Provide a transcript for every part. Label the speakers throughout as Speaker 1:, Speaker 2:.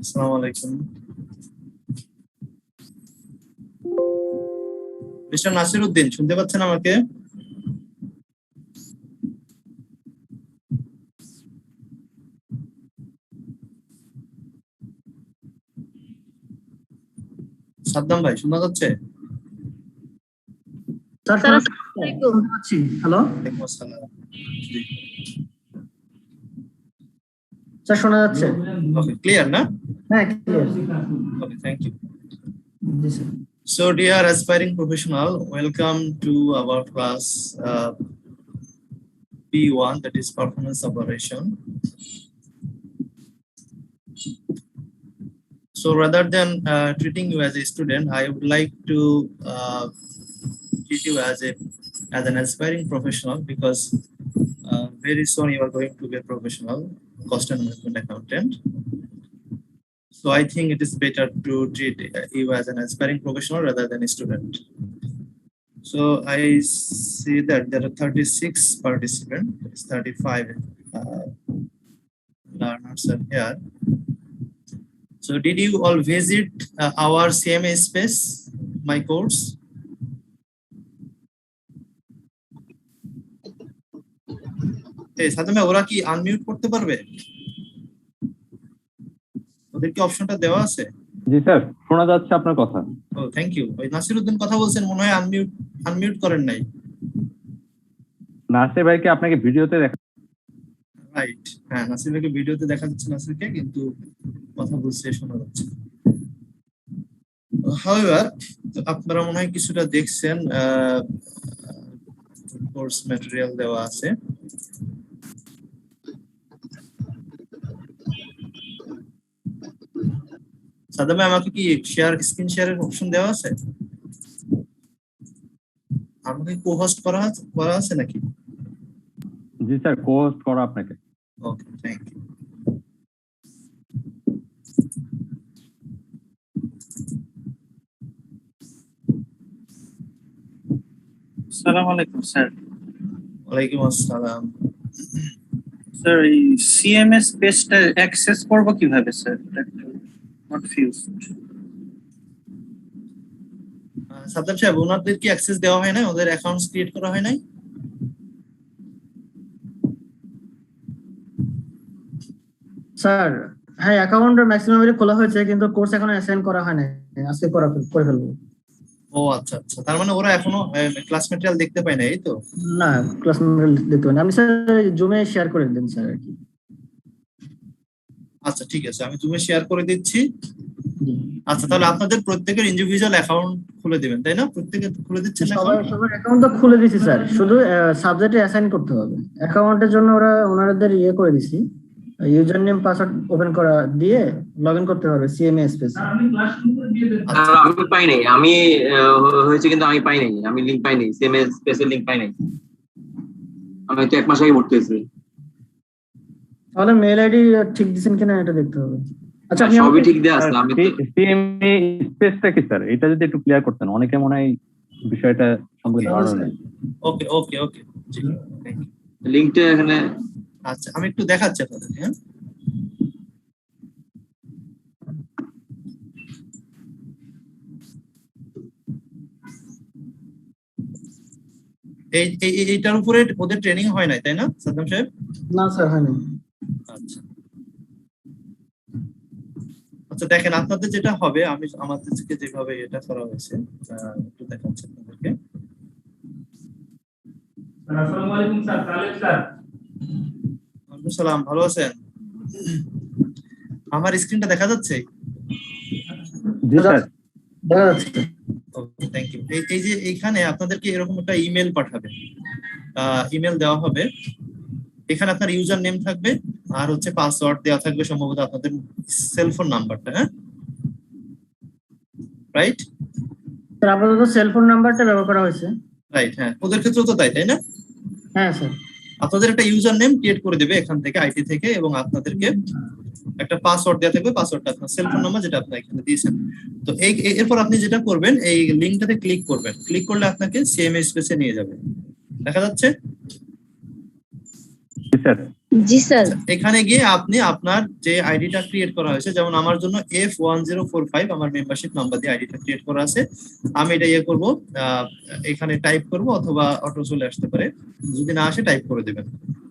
Speaker 1: আসসালামু আলাইকুম। মিস্টার নাসিরউদ্দিন শুনতে পাচ্ছেন আমাকে? সাদ্দাম ভাই শোনা যাচ্ছে?
Speaker 2: হ্যালো
Speaker 1: ওয়ালাইকুম আসসালাম। জি,
Speaker 2: স্যার, শোনা যাচ্ছে?
Speaker 1: ওকে, ক্লিয়ার না?
Speaker 2: হ্যাঁ, ক্লিয়ার।
Speaker 1: Okay, thank you.
Speaker 2: জি sir.
Speaker 1: So, dear aspiring professional, welcome to our class P1, that is performance operation. So, rather than treating you as a student, I would like to treat you as an aspiring professional, because very soon you are going to be a professional cost and management accountant. So I think it is better to treat you as an aspiring professional rather than a student. So I see that there are 36 participants, that is 35 learners are here. So did you all visit our CMA space, my course? Hey, সাথে ওরা কি unmute করতে পারবে? ওদের কি অপশনটা দেওয়া আছে?
Speaker 3: জি স্যার, শোনা যাচ্ছে আপনার কথা।
Speaker 1: ও, থ্যাংক ইউ। ওই নাসিরউদ্দিন কথা বলছেন, মনে হয় আনমিউট করেন নাই।
Speaker 3: নাসির ভাইকে আপনাকে ভিডিওতে দেখা।
Speaker 1: রাইট, হ্যাঁ, নাসির ভাইকে ভিডিওতে দেখা যাচ্ছে নাসিরকে, কিন্তু কথা বলছে শোনা যাচ্ছে। However, আপনারা মনে হয় কিছুটা দেখছেন, কোর্স ম্যাটেরিয়াল দেওয়া আছে। সাদামে আমাকে কি স্ক্রিন শেয়ারের অপশন দেওয়া আছে? আমাকে কো-হোস্ট করা আছে নাকি?
Speaker 3: জি স্যার, কো-হোস্ট করা আপনাকে।
Speaker 1: ওকে, থ্যাংক ইউ।
Speaker 4: আসসালামু আলাইকুম স্যার।
Speaker 1: ওয়ালাইকুম আসসালাম।
Speaker 4: স্যার, এই সিএমএস পেজটা অ্যাক্সেস করব কিভাবে স্যার? কনফিউজড।
Speaker 1: সাদ্দাম সাহেব, ওনাদের কি অ্যাক্সেস দেওয়া হয় না? ওদের অ্যাকাউন্টস ক্রিয়েট করা হয় নাই?
Speaker 2: স্যার, হ্যাঁ, অ্যাকাউন্ট ম্যাক্সিমাম খোলা হয়েছে, কিন্তু কোর্স এখনো অ্যাসাইন করা হয় নাই। আজকে করে ফেলবো।
Speaker 1: ও আচ্ছা আচ্ছা, তার মানে ওরা এখনো ক্লাস ম্যাটেরিয়াল দেখতে পায় না, এই তো?
Speaker 2: না, ক্লাস দেখতে পারেন। আপনি স্যার জুমে শেয়ার করে দিন স্যার আর কি।
Speaker 1: আচ্ছা, ঠিক আছে, আমি জুমে শেয়ার করে দিচ্ছি। আচ্ছা, তাহলে আপনাদের প্রত্যেকের ইন্ডিভিজুয়াল অ্যাকাউন্ট খুলে দিবেন, তাই না? প্রত্যেকে খুলে দিচ্ছেন না?
Speaker 2: সবার অ্যাকাউন্ট তো খুলে দিছি স্যার, শুধু সাবজেক্টে অ্যাসাইন করতে হবে। অ্যাকাউন্টের জন্য ওনাদের করে দিছি, ইউজার নেম পাসওয়ার্ড ওপেন করা দিয়ে লগইন করতে হবে সিএমএ স্পেস।
Speaker 5: আমি পাই নাই, আমি হয়েছে কিন্তু আমি পাই নাই, আমি লিংক পাই নাই, সিএমএস স্পেসের লিংক পাই নাই। আমি তো 1 মাস আগে ভর্তি হয়েছি।
Speaker 2: তাহলে মেল আইডি ঠিক দিবেন কিনা এটা দেখতে হবে। আচ্ছা, আপনি
Speaker 5: সবই ঠিক দেয়া আছে। আমি
Speaker 3: সিএমএ স্পেসটা কি স্যার? এটা যদি একটু ক্লিয়ার করতেন, অনেকে মনে হয় বিষয়টা সম্পর্কে ধারণা নেই।
Speaker 1: ওকে ওকে ওকে, জি, থ্যাংক ইউ।
Speaker 5: লিংকটা এখানে।
Speaker 1: আচ্ছা, আমি একটু দেখাচ্ছি আপনাদের। হ্যাঁ, এইটার উপরে ওদের ট্রেনিং হয় নাই, তাই না সাদ্দাম সাহেব?
Speaker 2: না স্যার, হয়নি।
Speaker 1: আচ্ছা আচ্ছা, দেখেন আপনাদের যেটা হবে, আমি আমাদেরকে যেভাবে এটা করা হয়েছে একটু দেখাচ্ছি আপনাদেরকে।
Speaker 6: আসসালামু আলাইকুম স্যার। তালেব স্যার।
Speaker 1: ওয়ালাইকুম সালাম, ভালো আছেন? আমার স্ক্রিনটা দেখা যাচ্ছে?
Speaker 3: জি স্যার,
Speaker 2: দেখা যাচ্ছে।
Speaker 1: ওকে, থ্যাংক ইউ। এই যে এইখানে আপনাদেরকে এরকম একটা ইমেল পাঠাবে, ইমেল দেওয়া হবে। এখানে আপনার ইউজার নেম থাকবে, আর হচ্ছে পাসওয়ার্ড দেওয়া থাকবে, সম্ভবত আপনাদের সেলফোন নাম্বারটা। হ্যাঁ, রাইট
Speaker 2: স্যার, আপাতত সেলফোন নাম্বারটা ব্যবহার করা হয়েছে।
Speaker 1: রাইট, হ্যাঁ, ওদের ক্ষেত্রেও তো তাই না?
Speaker 2: হ্যাঁ স্যার।
Speaker 1: আপনাদের একটা ইউজার নেম ক্রিয়েট করে দেবে এখান থেকে, আইটি থেকে, এবং আপনাদেরকে একটা পাসওয়ার্ড দেওয়া থাকবে। পাসওয়ার্ডটা আপনার সেলফোন নাম্বার, যেটা আপনি এখানে দিয়েছেন। তো এরপর আপনি যেটা করবেন, এই লিংকটাতে ক্লিক করবেন। ক্লিক করলে আপনাকে সিএমএ স্পেসে নিয়ে যাবে। দেখা যাচ্ছে?
Speaker 3: জি স্যার।
Speaker 7: জি স্যার।
Speaker 1: এখানে গিয়ে আপনি আপনার যে আইডিটা ক্রিয়েট করা হয়েছে, যেমন আমার জন্য F1045 আমার মেম্বারশিপ নাম্বার দিয়ে আইডিটা ক্রিয়েট করা আছে, আমি এটা ইয়ে করবো, এখানে টাইপ করব অথবা অটো চলে আসতে পারে, যদি না আসে টাইপ করে দেবেন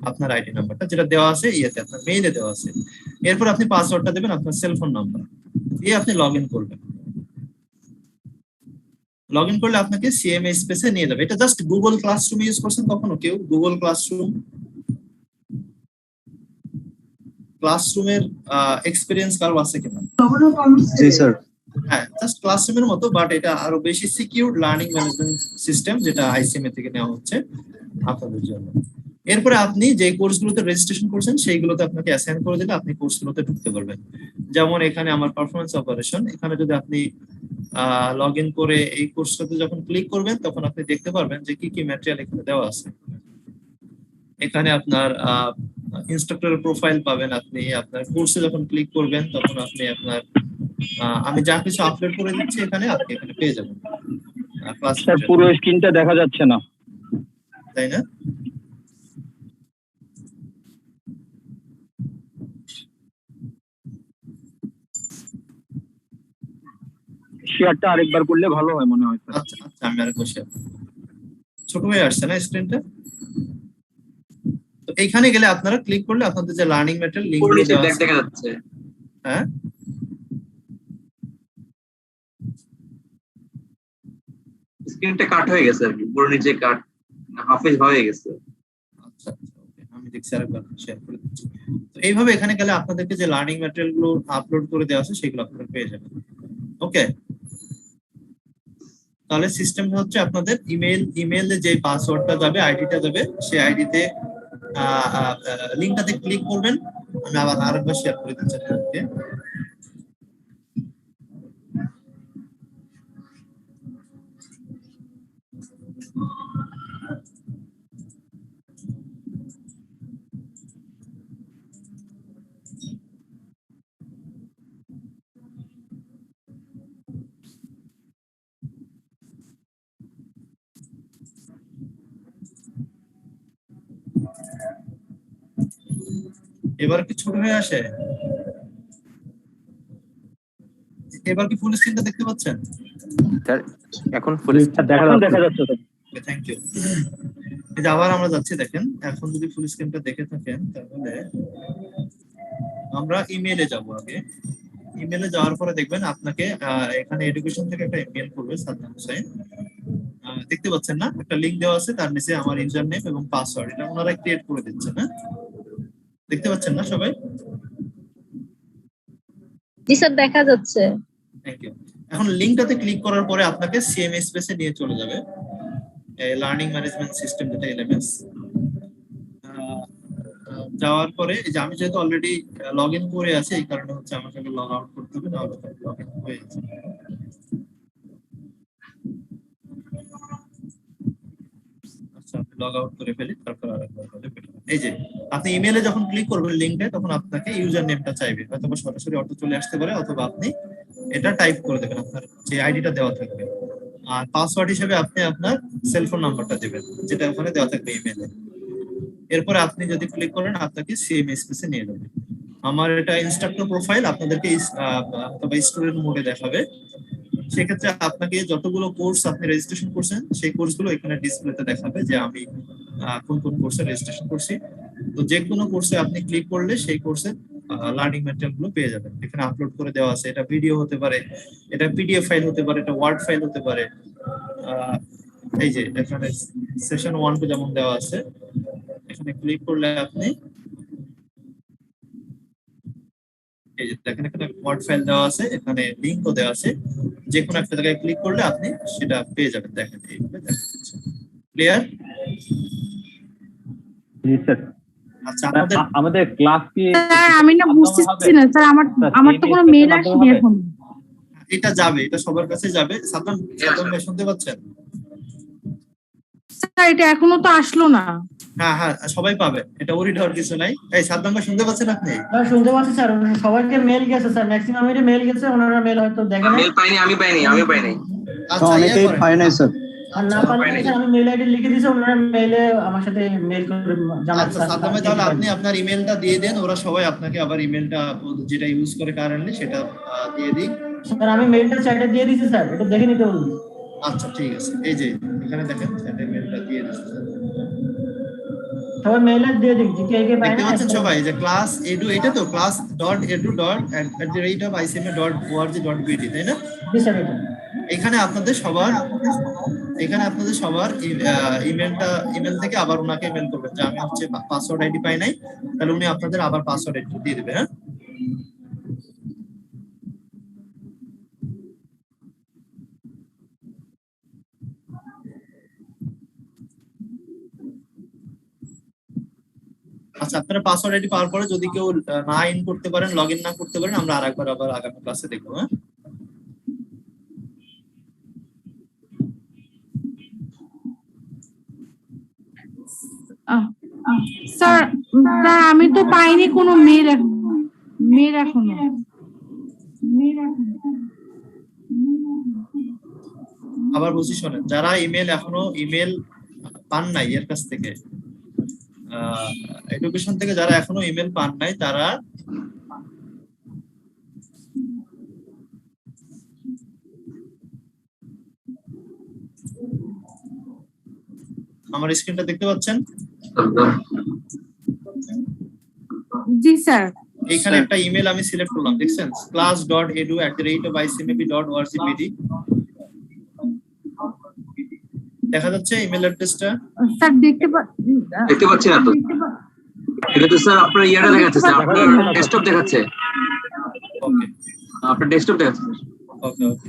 Speaker 1: আপনার আইডি নাম্বারটা যেটা দেওয়া আছে ইয়েতে, আপনার মেইলে দেওয়া আছে। এরপর আপনি পাসওয়ার্ডটা দেবেন আপনার সেলফোন নাম্বার দিয়ে আপনি লগ ইন করবেন। লগ ইন করলে আপনাকে সিএমএ স্পেসে নিয়ে যাবে। এটা জাস্ট গুগল ক্লাসরুম ইউজ করছেন কখনো কেউ? গুগল ক্লাসরুমের এক্সপেরিয়েন্স কারো আছে কিনা?
Speaker 8: জি স্যার।
Speaker 1: হ্যাঁ, জাস্ট ক্লাসরুমের মতো, বাট এটা আরো বেশি সিকিউর লার্নিং ম্যানেজমেন্ট সিস্টেম যেটা আইসিএমএ থেকে নেওয়া হচ্ছে আপনাদের জন্য। এরপরে আপনি যে কোর্সগুলোতে রেজিস্ট্রেশন করছেন সেইগুলোতে আপনাকে অ্যাসাইন করে দিলে আপনি কোর্সগুলোতে ঢুকতে পারবেন। যেমন এখানে আমার পারফরমেন্স অপারেশন, এখানে যদি আপনি লগ ইন করে এই কোর্সটাতে যখন ক্লিক করবেন তখন আপনি দেখতে পারবেন যে কি কি ম্যাটেরিয়াল এখানে দেওয়া আছে। এখানে আপনার ইনস্ট্রাক্টরের প্রোফাইল পাবেন, আপনি আপনার কোর্সে যখন ক্লিক করবেন তখন আপনি আপনার আমি যা কিছু আপলোড করে দিচ্ছি এখানে আপনি এখানে পেয়ে যাবেন।
Speaker 3: স্যার পুরো স্ক্রিনটা দেখা যাচ্ছে না,
Speaker 1: তাই না?
Speaker 3: শেয়ারটা আরেকবার করলে ভালো হয় মনে হয়।
Speaker 1: আচ্ছা আচ্ছা, আমি আরেকবার শেয়ার, ছোট হয়ে আসছে না স্ক্রিনটা? তো এইখানে গেলে আপনারা ক্লিক করলে আপনাদের যে লার্নিং ম্যাটেরিয়াল লিংকগুলো দেওয়া আছে
Speaker 5: দেখা যাচ্ছে।
Speaker 1: হ্যাঁ,
Speaker 5: স্ক্রিনটা কাট হয়ে গেছে আর কি, পুরো নিচে কাট হাফেজ হয়ে গেছে।
Speaker 1: আচ্ছা আচ্ছা, ওকে, আমি দেখছি আরেকবার শেয়ার করে দিচ্ছি। তো এইভাবে এখানে গেলে আপনাদেরকে যে লার্নিং ম্যাটেরিয়াল গুলো আপলোড করে দেওয়া আছে সেগুলো আপনারা পেয়ে যাবেন। ওকে, তাহলে সিস্টেমটা হচ্ছে আপনাদের ইমেইলে যে পাসওয়ার্ডটা যাবে, আইডিটা যাবে, সেই আইডিতে লিংকটাতে ক্লিক করবেন। আমি আবার আরেকবার শেয়ার করে দিচ্ছি আপনাদেরকে। এবার কি ছোট হয়ে আসে? এবার কি ফুল স্ক্রিনটা দেখতে পাচ্ছেন?
Speaker 8: স্যার এখন ফুল
Speaker 3: দেখা যাচ্ছে।
Speaker 1: Thank you. এই যে আবার আমরা যাচ্ছি, দেখেন এখন যদি ফুল স্ক্রিনটা দেখে থাকেন তাহলে আমরা ইমেইলে যাব। আগে ইমেইলে যাওয়ার পরে দেখবেন আপনাকে এখানে এডুকেশন থেকে একটা ইমেল করবে সাদ্দাম হোসেন, দেখতে পাচ্ছেন না? একটা লিংক দেওয়া আছে, তার নিচে আমার ইউজার নেম এবং পাসওয়ার্ড, এটা ওনারা ক্রিয়েট করে দিচ্ছেন। হ্যাঁ, দেখতে পাচ্ছেন না সবাই?
Speaker 7: জি স্যার, দেখা যাচ্ছে।
Speaker 1: Thank you. এখন লিংকটাতে ক্লিক করার পরে আপনাকে সিএমএ স্পেসে নিয়ে চলে যাবে, লার্নিং ম্যানেজমেন্ট সিস্টেম যেটা এলএমএস। যাওয়ার পরে এই যে আমি যেহেতু অলরেডি লগ ইন করে আছি, এই কারণে হচ্ছে আমাকে লগ আউট করতে হবে, নাহলে লগ ইন হয়ে যাচ্ছে। আচ্ছা, আমি লগ আউট করে ফেলি, তারপর আরেকবার বলে এই যে আপনি ইমেইলে যখন ক্লিক করবেন লিংকে, তখন আপনাকে ইউজার নেমটা চাইবে, অথবা সরাসরি অটো চলে আসতে পারে, অথবা আপনি এটা টাইপ করে দেবেন আপনার যে আইডিটা দেওয়া থাকবে। আর পাসওয়ার্ড হিসেবে আপনি আপনার সেলফোন নাম্বারটা দেবেন যেটা ওখানে দেওয়া থাকবে ইমেইলে। এরপরে আপনি যদি ক্লিক করেন আপনাকে সিএমএ স্পেসে নিয়ে যাবে। আমার এটা ইনস্ট্রাক্টর প্রোফাইল, আপনাদেরকে অথবা স্টুডেন্ট মোডে দেখাবে। সেক্ষেত্রে আপনাকে যতগুলো কোর্স আপনি রেজিস্ট্রেশন করছেন সেই কোর্সগুলো এখানে ডিসপ্লেতে দেখাবে যে আমি কোন কোন কোর্সে রেজিস্ট্রেশন করছি। তো যে কোনো কোর্সে আপনি ক্লিক করলে সেই কোর্সের লার্নিং ম্যাটেরিয়াল গুলো পেয়ে যাবেন। এখানে আপলোড করে দেওয়া আছে, এটা ভিডিও হতে পারে, এটা পিডিএফ ফাইল হতে পারে, এটা ওয়ার্ড ফাইল হতে পারে। এই যে এখানে সেশন 1 যেমন দেওয়া আছে, এখানে ক্লিক করলে আপনি এই যে দেখেন এখানে ওয়ার্ড ফাইল দেওয়া আছে, এখানে লিংকও দেওয়া আছে, যে কোনো একটা জায়গায় ক্লিক করলে আপনি সেটা পেয়ে যাবেন। দেখেন এইভাবে দেখাচ্ছে। ক্লিয়ার?
Speaker 3: জি স্যার।
Speaker 1: আচ্ছা,
Speaker 3: আমাদের ক্লাস কি
Speaker 9: স্যার আমি না বুঝতেছি না স্যার, আমার তো কোনো মেল আসেনি এখন।
Speaker 1: এটা যাবে, এটা সবার কাছে যাবে। সাদ্দাম ভাই শুনতে পাচ্ছেন?
Speaker 9: স্যার এটা এখনো তো আসলো না।
Speaker 1: হ্যাঁ হ্যাঁ, সবাই পাবে, এটা ওরিড হওয়ার কিছু নাই। এই সাদ্দাম ভাই শুনতে পাচ্ছেন আপনি?
Speaker 2: হ্যাঁ শুনতে পাচ্ছি স্যার, সবাইকে মেল গেছে স্যার, ম্যাক্সিমামেরই মেল গেছে, ওনারা মেল হয়তো দেখেন।
Speaker 5: মেল পাইনি, আমি পাইনি।
Speaker 1: আচ্ছা,
Speaker 8: অনেকেই পায় নাই স্যার।
Speaker 2: আর না পারলে স্যার আমি মেল আইডি লিখে দিয়েছি, ওনারা মেইলে আমার সাথে মেইল করে জানাতে।
Speaker 1: আচ্ছা সাদ্দাম ভাই, তাহলে আপনি আপনার ইমেলটা দিয়ে দেন, ওরা সবাই আপনাকে আবার ইমেলটা যেটা ইউজ করে কারেন্টলি সেটা দিয়ে দিই।
Speaker 2: স্যার আমি মেইলটা চ্যাটে দিয়ে দিয়েছি স্যার, এটা দেখে নিতে বলুন।
Speaker 1: আচ্ছা ঠিক আছে, এই যে এখানে দেখেন চ্যাটে মেলটা দিয়ে দিচ্ছি স্যার।
Speaker 2: সবাই মেইলে দিয়ে দিন, কে কে পায়
Speaker 1: দেখতে
Speaker 2: না।
Speaker 1: পাচ্ছেন সবাই যে ক্লাস এডু, এটা তো class.edu.icma.org.bt, তাই না?
Speaker 2: জি স্যার এটা।
Speaker 1: এখানে আপনাদের সবার ইমেল থেকে আবার ওনাকে ইমেল করবেন যে আমি হচ্ছে পাসওয়ার্ড আইডি পাই নাই, তাহলে উনি আপনাদের আবার পাসওয়ার্ড আইডি দিয়ে দেবে। হ্যাঁ, আচ্ছা আপনারা পাসওয়ার্ড আইডি পাওয়ার পরে যদি কেউ না ইন করতে পারেন, লগ ইন না করতে পারেন, আমরা আরেকবার আবার আগামী ক্লাসে দেখবো। হ্যাঁ,
Speaker 9: স্যার আমি তো পাইনি কোনো মেল এখনো।
Speaker 1: আবার বুঝি শোনেন, যারা এখনো ইমেল পান নাই এর কাছ থেকে, এডুকেশন থেকে যারা এখনো ইমেল পান নাই, তারা আমার স্ক্রিনটা দেখতে পাচ্ছেন?
Speaker 9: জি স্যার।
Speaker 1: এখানে একটা ইমেল আমি সিলেক্ট করলাম, দেখছেন? class.edu@icma.org.bt দেখা যাচ্ছে ইমেল অ্যাড্রেসটা?
Speaker 9: স্যার দেখতে
Speaker 5: পাচ্ছি না তো, এটা তো স্যার আপনার ইয়াটা দেখাচ্ছে স্যার, আপনার ডেস্কটপ দেখাচ্ছে।
Speaker 1: ওকে,
Speaker 5: আপনার ডেস্কটপ দেখাচ্ছে।
Speaker 1: ওকে ওকে,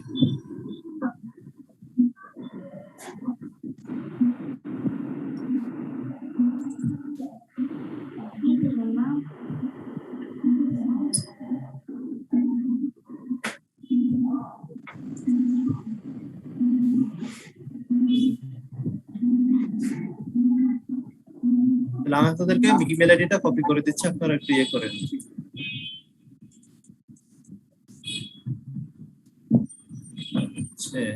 Speaker 1: তাহলে আমি আপনাদেরকে ইমেল আইডিটা কপি করে দিচ্ছি, আপনারা একটু ইয়ে করেন।
Speaker 4: স্যার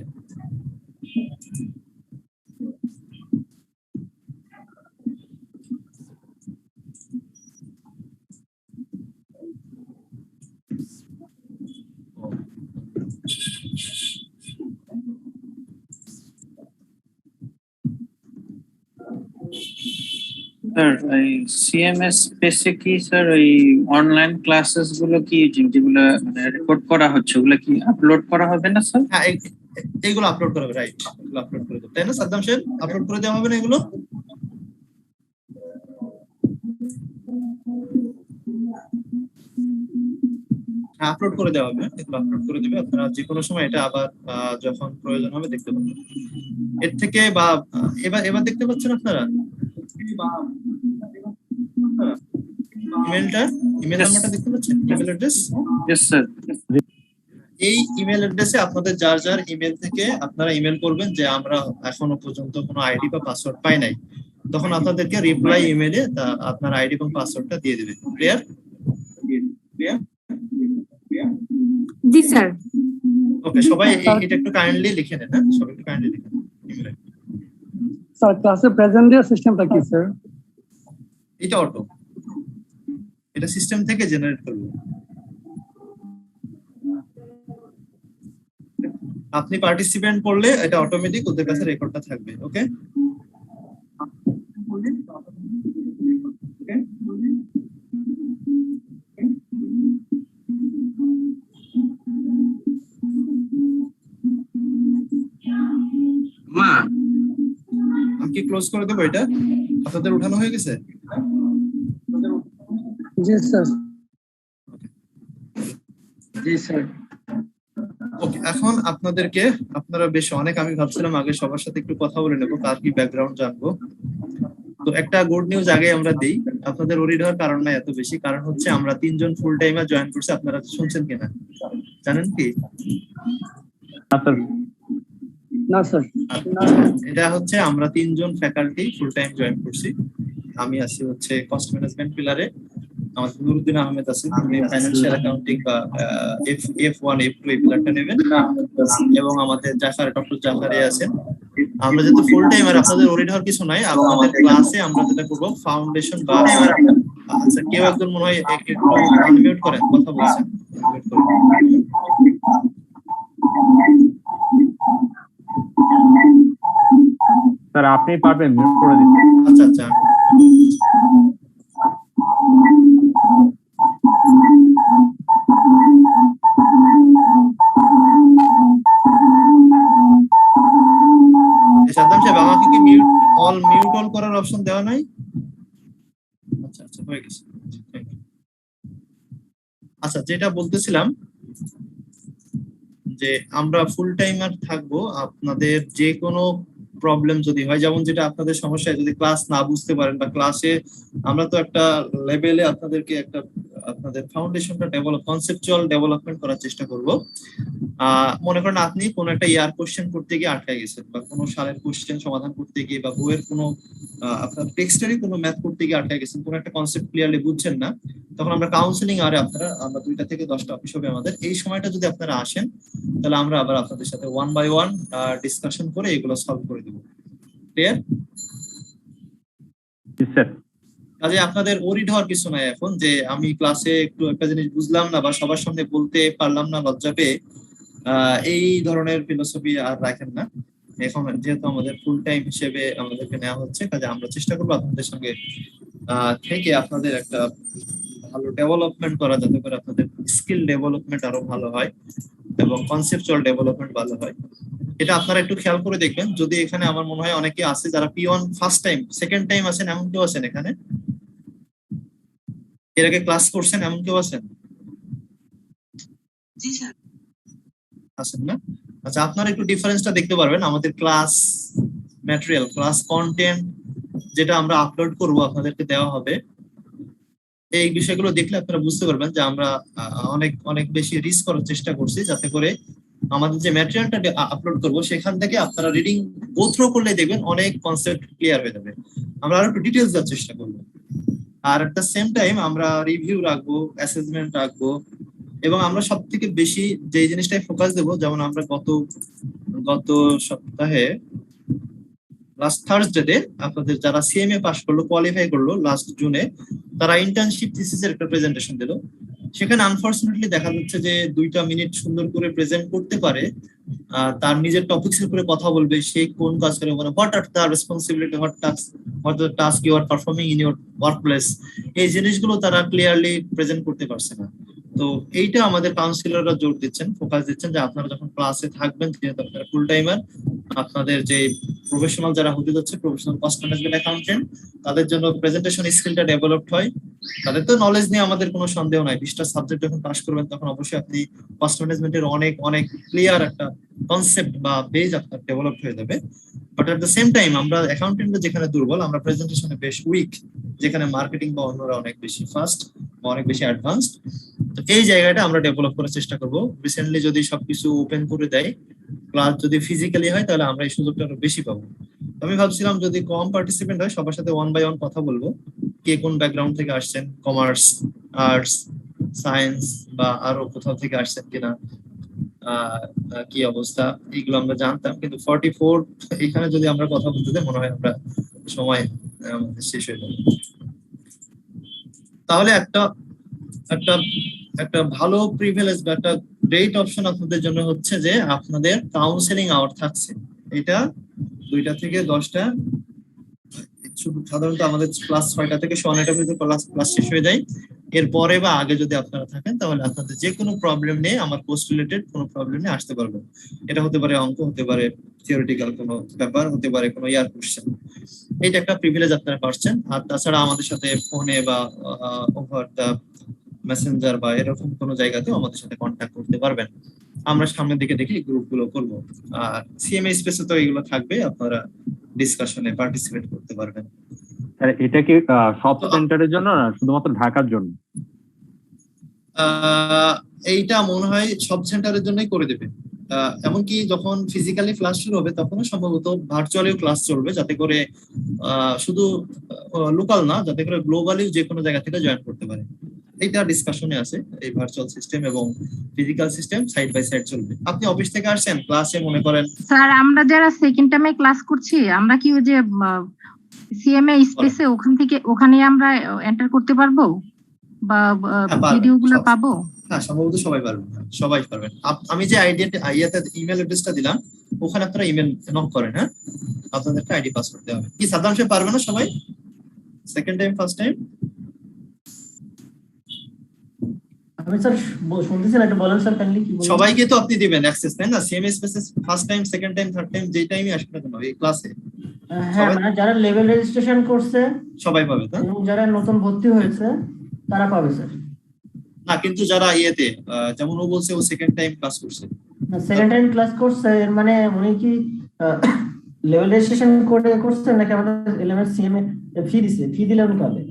Speaker 4: এই সিএমএস স্পেসে কি স্যার ওই অনলাইন ক্লাসেস গুলো কি যেগুলো রেকর্ড করা হচ্ছে ওগুলো কি আপলোড করা হবে না স্যার?
Speaker 1: হ্যাঁ, এইগুলো আপলোড করা হবে, রাইট, এগুলো আপলোড করে দেব, তাই না সাদ্দাম সাহেব? আপলোড করে দেওয়া হবে না এগুলো? হ্যাঁ, আপলোড করে দেওয়া হবে, এগুলো আপলোড করে দেবে, আপনারা যে কোনো সময় এটা আবার যখন প্রয়োজন হবে দেখতে পাবেন। এর থেকে বা এবার দেখতে পাচ্ছেন আপনারা ইমেল নাম্বারটা দেখতে পাচ্ছেন, ইমেল অ্যাড্রেস?
Speaker 4: Yes sir.
Speaker 1: এই ইমেল অ্যাড্রেসে আপনাদের যার ইমেল থেকে আপনারা ইমেল করবেন যে আমরা এখনো পর্যন্ত কোনো আইডি বা পাসওয়ার্ড পাই নাই, তখন আপনাদেরকে রিপ্লাই ইমেলে আপনার আইডি এবং পাসওয়ার্ডটা দিয়ে দেবে। ক্লিয়ার?
Speaker 9: জি স্যার।
Speaker 1: ওকে, সবাই এটা একটু কাইন্ডলি লিখে নেন। হ্যাঁ, সবাই একটু কাইন্ডলি লিখে নেন।
Speaker 10: স্যার ক্লাসে প্রেজেন্ট দেওয়ার সিস্টেমটা কি স্যার?
Speaker 1: এটা অটো, এটা সিস্টেম থেকে জেনারেট করবে। আপনি পার্টিসিপেন্ট করলে এটা অটোমেটিক ওদের কাছে রেকর্ডটা থাকবে। ওকে,
Speaker 5: মা
Speaker 1: আমি কি ক্লোজ করে দেবো? এটা আপনাদের উঠানো হয়ে গেছে?
Speaker 10: জি স্যার। জি স্যার।
Speaker 1: ওকে, এখন আপনারা বেশ অনেক, আমি ভাবছিলাম আগে সবার সাথে একটু কথা বলে নেবো, কার কি ব্যাকগ্রাউন্ড জানবো। তো একটা গুড নিউজ আগে আমরা দিই, আপনাদের ওরিড হওয়ার কারণ নাই এত বেশি, কারণ হচ্ছে আমরা 3 জন ফুল টাইমার জয়েন করছি। আপনারা শুনছেন কিনা জানেন কি?
Speaker 10: না স্যার।
Speaker 1: এটা হচ্ছে আমরা 3 জন ফ্যাকাল্টি ফুল টাইম জয়েন করছি। আমি আছি হচ্ছে কস্ট ম্যানেজমেন্ট পিলারে, আমাদের নুরুদ্দিন আহমেদ আছেন, তিনি ফাইন্যান্সিয়াল অ্যাকাউন্টিং বা F1 F2 এই পিলারটা নেবেন, এবং আমাদের ডক্টর জাফারি আছেন, আমরা যেহেতু ফুল টাইমার, আপনাদের ওরিড হওয়ার কিছু নাই। আপনাদের ক্লাসে আমরা যেটা করব ফাউন্ডেশন বা আচ্ছা, কেউ একজন মনে হয় একটু আনমিউট করেন, কথা বলছেন, unmute করেন।
Speaker 3: স্যার আপনি পারবেন মিউট করে দিতে।
Speaker 1: আচ্ছা আচ্ছা, সাদ্দাম সাহেব আমাকে কি মিউট অল করার অপশন দেওয়া নাই? আচ্ছা আচ্ছা, হয়ে গেছে। আচ্ছা, যেটা বলতেছিলাম যে আমরা ফুল টাইমার থাকবো। আপনাদের যে কোনো প্রবলেম যদি হয়, যেমন যেটা আপনাদের সমস্যা, যদি ক্লাস না বুঝতে পারেন বা ক্লাসে আমরা তো একটা লেভেলে আপনাদেরকে একটা আপনাদের ফাউন্ডেশনটা কনসেপচুয়াল ডেভেলপমেন্ট করার চেষ্টা করব। মনে করেন আপনি কোনো একটা ইয়ার কোশ্চেন করতে গিয়ে আটকে গেছেন, বা কোনো সালের কোশ্চেন সমাধান করতে গিয়ে, বা বইয়ের কোনো আপনার টেক্সটারি কোনো ম্যাথ করতে গিয়ে আটকে গেছেন, কোনো একটা কনসেপ্ট ক্লিয়ারলি বুঝছেন না, তখন আমরা কাউন্সিলিং আরে আমরা 2টা থেকে 10টা অফিস হবে আমাদের। এই সময়টা যদি আপনারা আসেন, তাহলে আমরা আবার আপনাদের সাথে 1 by 1 ডিসকাশন করে এগুলো সলভ করে দেব। ক্লিয়ার?
Speaker 3: স্যার
Speaker 1: কাজে আপনাদের ওরিড হওয়ার কিছু নাই এখন, যে আমি ক্লাসে একটু একটা জিনিস বুঝলাম না বা সবার সামনে বলতে পারলাম না লজ্জা পেয়ে, এই ধরনের ফিলোসফি আর রাখেন না। এখন যেহেতু আমাদের ফুল টাইম হিসেবে আমাদেরকে নেওয়া হচ্ছে, কাজে আমরা চেষ্টা করবো আপনাদের সঙ্গে থেকে আপনাদের একটা ভালো ডেভেলপমেন্ট করা, যাতে করে আপনাদের স্কিল ডেভেলপমেন্ট আরো ভালো হয় এবং কনসেপচুয়াল ডেভেলপমেন্ট ভালো হয়। এটা আপনারা একটু খেয়াল করে দেখবেন। যদি এখানে আমার মনে হয় অনেকে আছে যারা P1 first time, second time আছেন, এমন কেউ আছেন এখানে? এর আগে ক্লাস করছেন এমন কেউ আছেন?
Speaker 11: জি স্যার।
Speaker 1: আছেন না? আচ্ছা, আপনারা একটু ডিফারেন্সটা দেখতে পারবেন। আমাদের ক্লাস ম্যাটেরিয়াল, ক্লাস কন্টেন্ট যেটা আমরা আপলোড করব, আপনাদেরকে দেওয়া হবে, এই বিষয়গুলো দেখলে আপনারা বুঝতে পারবেন যে আমরা অনেক অনেক বেশি রিস্ক করার চেষ্টা করছি, যাতে করে আমাদের যে ম্যাটেরিয়ালটা আপলোড করব সেখান থেকে আপনারা রিডিং গো থ্রু করলে দেখবেন অনেক কনসেপ্ট ক্লিয়ার হয়ে যাবে। আমরা আরো একটু ডিটেইলস দেওয়ার চেষ্টা করব, আর এট দ্য সেম টাইম আমরা রিভিউ রাখবো, অ্যাসেসমেন্ট রাখবো, এবং আমরা সব থেকে বেশি যে জিনিসটাই ফোকাস দেবো, যেমন আমরা গত সপ্তাহে লাস্ট থার্সডেতে আপনাদের যারা সিএমএ পাস করলো, কোয়ালিফাই করলো লাস্ট জুনে, তারা ইন্টার্নশিপ থিসিসের একটা প্রেজেন্টেশন দিল। সেখানে আনফরচুনেটলি দেখা যাচ্ছে যে 2টা মিনিট সুন্দর করে প্রেজেন্ট করতে পারে, তার নিজের টপিকস এর উপরে কথা বলবে, সে কোন কাজ করে, মানে হোয়াট আর তার responsibility, what the task you are performing in your workplace, এই জিনিসগুলো তারা ক্লিয়ারলি প্রেজেন্ট করতে পারছে না। তো এইটা আমাদের কাউন্সিলররা জোর দিচ্ছেন, ফোকাস দিচ্ছেন যে আপনারা যখন ক্লাসে থাকবেন, যেহেতু আপনারা ফুল টাইমার, আপনাদের যে প্রফেশনাল যারা হতে যাচ্ছে, প্রফেশনাল কস্ট ম্যানেজমেন্ট অ্যাকাউন্টেন্ট, তাদের জন্য প্রেজেন্টেশন স্কিলটা ডেভেলপড হয়। তাদের তো নলেজ নিয়ে আমাদের কোনো সন্দেহ নাই, 20টা সাবজেক্ট যখন পাস করবেন তখন অবশ্যই আপনি কস্ট ম্যানেজমেন্টের অনেক অনেক ক্লিয়ার একটা কনসেপ্ট বা বেজ আপনার ডেভেলপ হয়ে যাবে। But at the same time আমরা অ্যাকাউন্টেন্টরা যেখানে দুর্বল, আমরা প্রেজেন্টেশনে বেশ উইক, যেখানে মার্কেটিং বা অন্যরা অনেক বেশি ফাস্ট বা অনেক বেশি অ্যাডভান্সড। তো এই জায়গাটা আমরা ডেভেলপ করার চেষ্টা করব। রিসেন্টলি যদি সবকিছু ওপেন করে দেয়, ক্লাস যদি ফিজিক্যালি হয়, তাহলে আমরা এই সুযোগটা আরো বেশি পাবো। আমি ভাবছিলাম যদি কম পার্টিসিপেন্ট হয়, সবার সাথে 1 by 1 কথা বলবো, কে কোন ব্যাকগ্রাউন্ড থেকে আসছেন, কমার্স, আর্টস, সায়েন্স বা আরো কোথাও থেকে আসছেন কিনা, কি অবস্থা, এগুলো আমরা জানতাম। কিন্তু 44 এখানে যদি আমরা কথা বলতে যাই, মনে হয় আমরা সময় আমাদের শেষ হয়ে যাবে। তাহলে একটা একটা একটা ভালো প্রিভিলেজ বা একটা গ্রেট অপশন আপনাদের জন্য হচ্ছে যে আপনাদের কাউন্সেলিং আওয়ার থাকছে। এটা 2টা থেকে 10টা, সাধারণত আমাদের ক্লাস 6টা থেকে 9টা পর্যন্ত ক্লাস শেষ হয়ে যায়। এরপরে বা আগে যদি আপনারা থাকেন, তাহলে আপনাদের যে কোনো প্রবলেম নিয়ে, আমার পোস্ট রিলেটেড কোনো প্রবলেম নিয়ে আসতে পারবেন। এটা হতে পারে অঙ্ক, হতে পারে থিওরিটিক্যাল কোনো ব্যাপার, হতে পারে কোনো ইয়ার কোশ্চেন। এটা একটা প্রিভিলেজ আপনারা পাচ্ছেন। আর তাছাড়া আমাদের সাথে ফোনে বা ওভার দ্য মেসেঞ্জার বা এরকম কোনো জায়গাতেও আমাদের সাথে কন্ট্যাক্ট করতে পারবেন। আমরা সামনের দিকে দেখি গ্রুপগুলো করবো, আর সিএমএ স্পেসে তো এগুলো থাকবে, আপনারা ডিসকাশনে পার্টিসিপেট করতে পারবেন।
Speaker 3: এটা কি সব সেন্টারের জন্য না শুধুমাত্র ঢাকার জন্য?
Speaker 1: এইটা মনে হয় সব সেন্টারের জন্যই করে দেবে। এমনকি যখন ফিজিক্যালি ক্লাস শুরু হবে, তখনও সম্ভবত ভার্চুয়ালিও ক্লাস চলবে, যাতে করে শুধু লোকাল না, যাতে করে গ্লোবালি যে কোনো জায়গা থেকে জয়েন করতে পারে। এইটা ডিসকাশনে আছে। এই ভার্চুয়াল সিস্টেম এবং physical system side by side চলবে। আপনি অফিস থেকে আসছেন, ক্লাসে মনে করেন
Speaker 9: স্যার আমরা যারা সেকেন্ড টাইমে ক্লাস করছি আমরা কি ওই যে সিএমএ স্পেসে ওখানে আমরা এন্টার করতে পারবো বা
Speaker 1: পারবেন,
Speaker 9: ভিডিওগুলো পাবো?
Speaker 1: হ্যাঁ সম্ভবত সবাই পারবেন, সবাই পারবেন। আমি যে ইমেল অ্যাড্রেসটা দিলাম ওখানে আপনারা ইমেল নক করেন, হ্যাঁ আপনাদেরকে আইডি পাস করতে হবে। কি সাদ্দাম সাহেব পারবে না সবাই? Second time first time?
Speaker 2: আমি স্যার শুনতেছি না, একটু বলেন স্যার কাইন্ডলি কি বলেন।
Speaker 1: সবাইকে তো আপনি দিবেন অ্যাক্সেস, তাই না? সিএমএস স্পেসে first time, second time, third time যেই টাইমই আসবে না কেন এই ক্লাসে
Speaker 2: হ্যাঁ মানে যারা লেভেল রেজিস্ট্রেশন করছে
Speaker 1: সবাই পাবে, তাই
Speaker 2: এবং যারা নতুন ভর্তি হয়েছে তারা পাবে স্যার।
Speaker 1: না? কিন্তু যারা ইয়েতে যেমন ও বলছে ও সেকেন্ড টাইম ক্লাস করছে,
Speaker 2: সেকেন্ড টাইম ক্লাস করছে এর মানে উনি কি লেভেল রেজিস্ট্রেশন করে করছেন নাকি আমাদের এলএমএস সিএমএ ফি দিলে উনি পাবে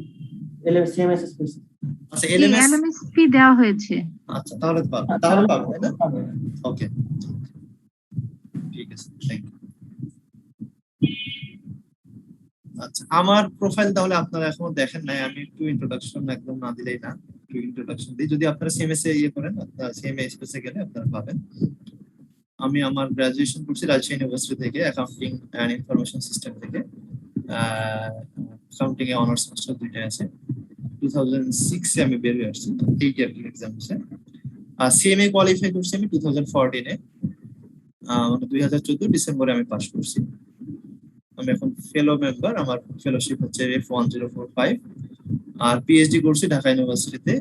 Speaker 2: এলএমএস সিএমএস স্পেস?
Speaker 1: আচ্ছা এলএমএস
Speaker 9: এলএমএস ফি দেওয়া হয়েছে।
Speaker 1: আচ্ছা তাহলে তো পাবে, তাহলে পাবে, তাই না? ওকে ঠিক আছে, থ্যাংক ইউ। আচ্ছা আমার প্রোফাইল তাহলে আপনারা এখনো দেখেন নাই, আমি একটু ইন্ট্রোডাকশন একদম না দিলেই না, একটু ইন্ট্রোডাকশন দিই। যদি আপনারা সিএমএস এ ইয়ে করেন, আপনারা সিএমএ স্পেসে গেলে আপনারা পাবেন। আমি আমার গ্রাজুয়েশন করছি রাজশাহী ইউনিভার্সিটি থেকে, অ্যাকাউন্টিং এন্ড ইনফরমেশন সিস্টেম থেকে। অ্যাকাউন্টিং এ অনার্স মাস্টার দুইটাই আছে। 2006 এ আমি বের হয়ে আসছি, 8 ইয়ার এক্সাম হচ্ছে। আর সিএমএ কোয়ালিফাই করছি আমি 2014 এ, মানে 2014 ডিসেম্বরে আমি পাস করছি। আমি এখন ফেলো মেম্বার, আমার ফেলোশিপ হচ্ছে F1045, আর পিএইচডি করছি ঢাকা ইউনিভার্সিটিতে।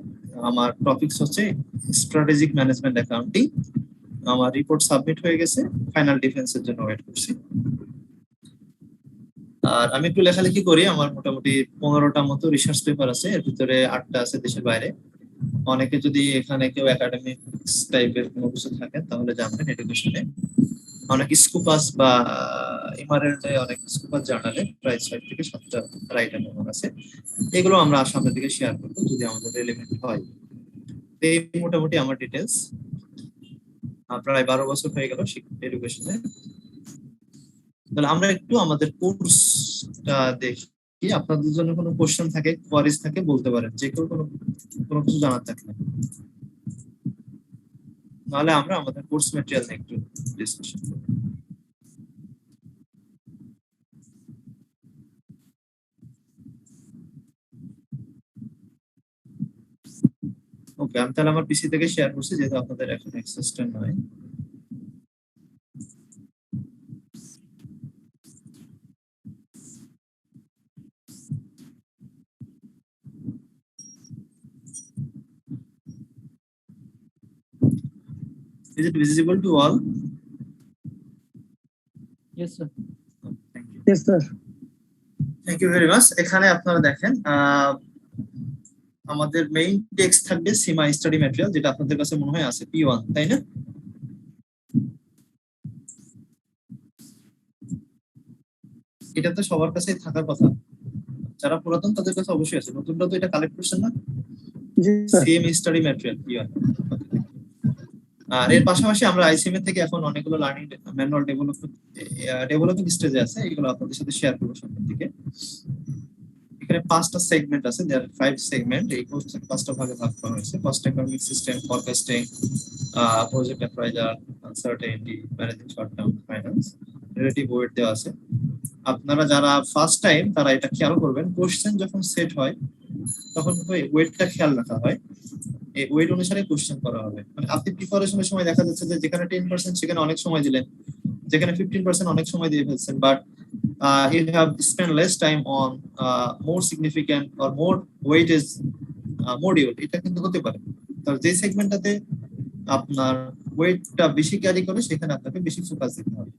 Speaker 1: আমার টপিকস হচ্ছে স্ট্র্যাটেজিক ম্যানেজমেন্ট অ্যাকাউন্টিং। আমার রিপোর্ট সাবমিট হয়ে গেছে, ফাইনাল ডিফেন্সের জন্য ওয়েট করছি। আর আমি একটু লেখালেখি করি, আমার মোটামুটি 15টা মতো রিসার্চ পেপার আছে, এর ভিতরে 8টা আছে দেশের বাইরে। অনেকে যদি এখানে কেউ একাডেমিক টাইপের কোনো কিছু থাকেন তাহলে জানবেন এডুকেশনে অনেক স্কুপাস বা ইমারেন্টে অনেক স্কুপাস জার্নালে প্রায় 6 থেকে 7টা রাইটার আমার আছে। এগুলো আমরা সামনের দিকে শেয়ার করবো যদি আমাদের রিলেভেন্ট হয়। এই মোটামুটি আমার ডিটেলস। প্রায় 12 বছর হয়ে গেল এডুকেশনে। তাহলে আমরা একটু আমাদের কোর্সটা দেখি। আপনাদের জন্য কোনো কোশ্চেন থাকে, কোয়ারিজ থাকে বলতে পারেন, যে কেউ কোনো কিছু জানার থাকলে। নাহলে আমরা আমাদের কোর্স ম্যাটেরিয়াল নিয়ে একটু ডিসকাশন করব। ওকে, আমি তাহলে আমার পিসি থেকে শেয়ার করছি যেহেতু আপনাদের এখন অ্যাক্সেসটা নয়। Is it visible to all?
Speaker 2: Yes sir.
Speaker 1: Thank you.
Speaker 10: Yes, sir.
Speaker 1: Thank you very much. এখানে আপনারা দেখেন আমাদের মেইন টেক্সট থাকবে সীমা স্টাডি ম্যাটেরিয়াল, যেটা আপনাদের কাছে মনে হয় আছে P1, তাই না? এটা তো সবার কাছেই থাকার কথা, যারা পুরাতন তাদের কাছে অবশ্যই আছে, নতুনরা তো এটা কালেক্ট করছেন না?
Speaker 10: জি sir.
Speaker 1: Same study material P1। আর এর পাশাপাশি আমরা আইসিএমএ থেকে এখন অনেকগুলো লার্নিং ম্যানুয়াল ডেভেলপিং স্টেজে আছে, এগুলো আপনাদের সাথে শেয়ার করবো সামনের দিকে। এখানে 5টা সেগমেন্ট আছে, দেয়ার 5 সেগমেন্ট। এই কোর্স 5টা ভাগে ভাগ করা হয়েছে। Cost accounting system, forecasting, project appraisal, uncertainty, managing short term finance, relative weight দেওয়া আছে। আপনারা যারা ফার্স্ট টাইম তারা এটা খেয়াল করবেন, কোশ্চেন যখন সেট হয় তখন ওয়েটটা খেয়াল রাখা হয়, এই ওয়েট অনুসারে কোশ্চেন করা হবে। মানে আপনি প্রিপারেশনের সময় দেখা যাচ্ছে যে যেখানে 10% সেখানে অনেক সময় দিলেন, যেখানে 15% অনেক সময় দিয়ে ফেলছেন, but you have spent less time on more significant or more weightage module। এটা কিন্তু হতে পারে, তার যে সেগমেন্টটাতে আপনার ওয়েটটা বেশি ক্যারি করে সেখানে আপনাকে বেশি ফোকাস দিতে হবে।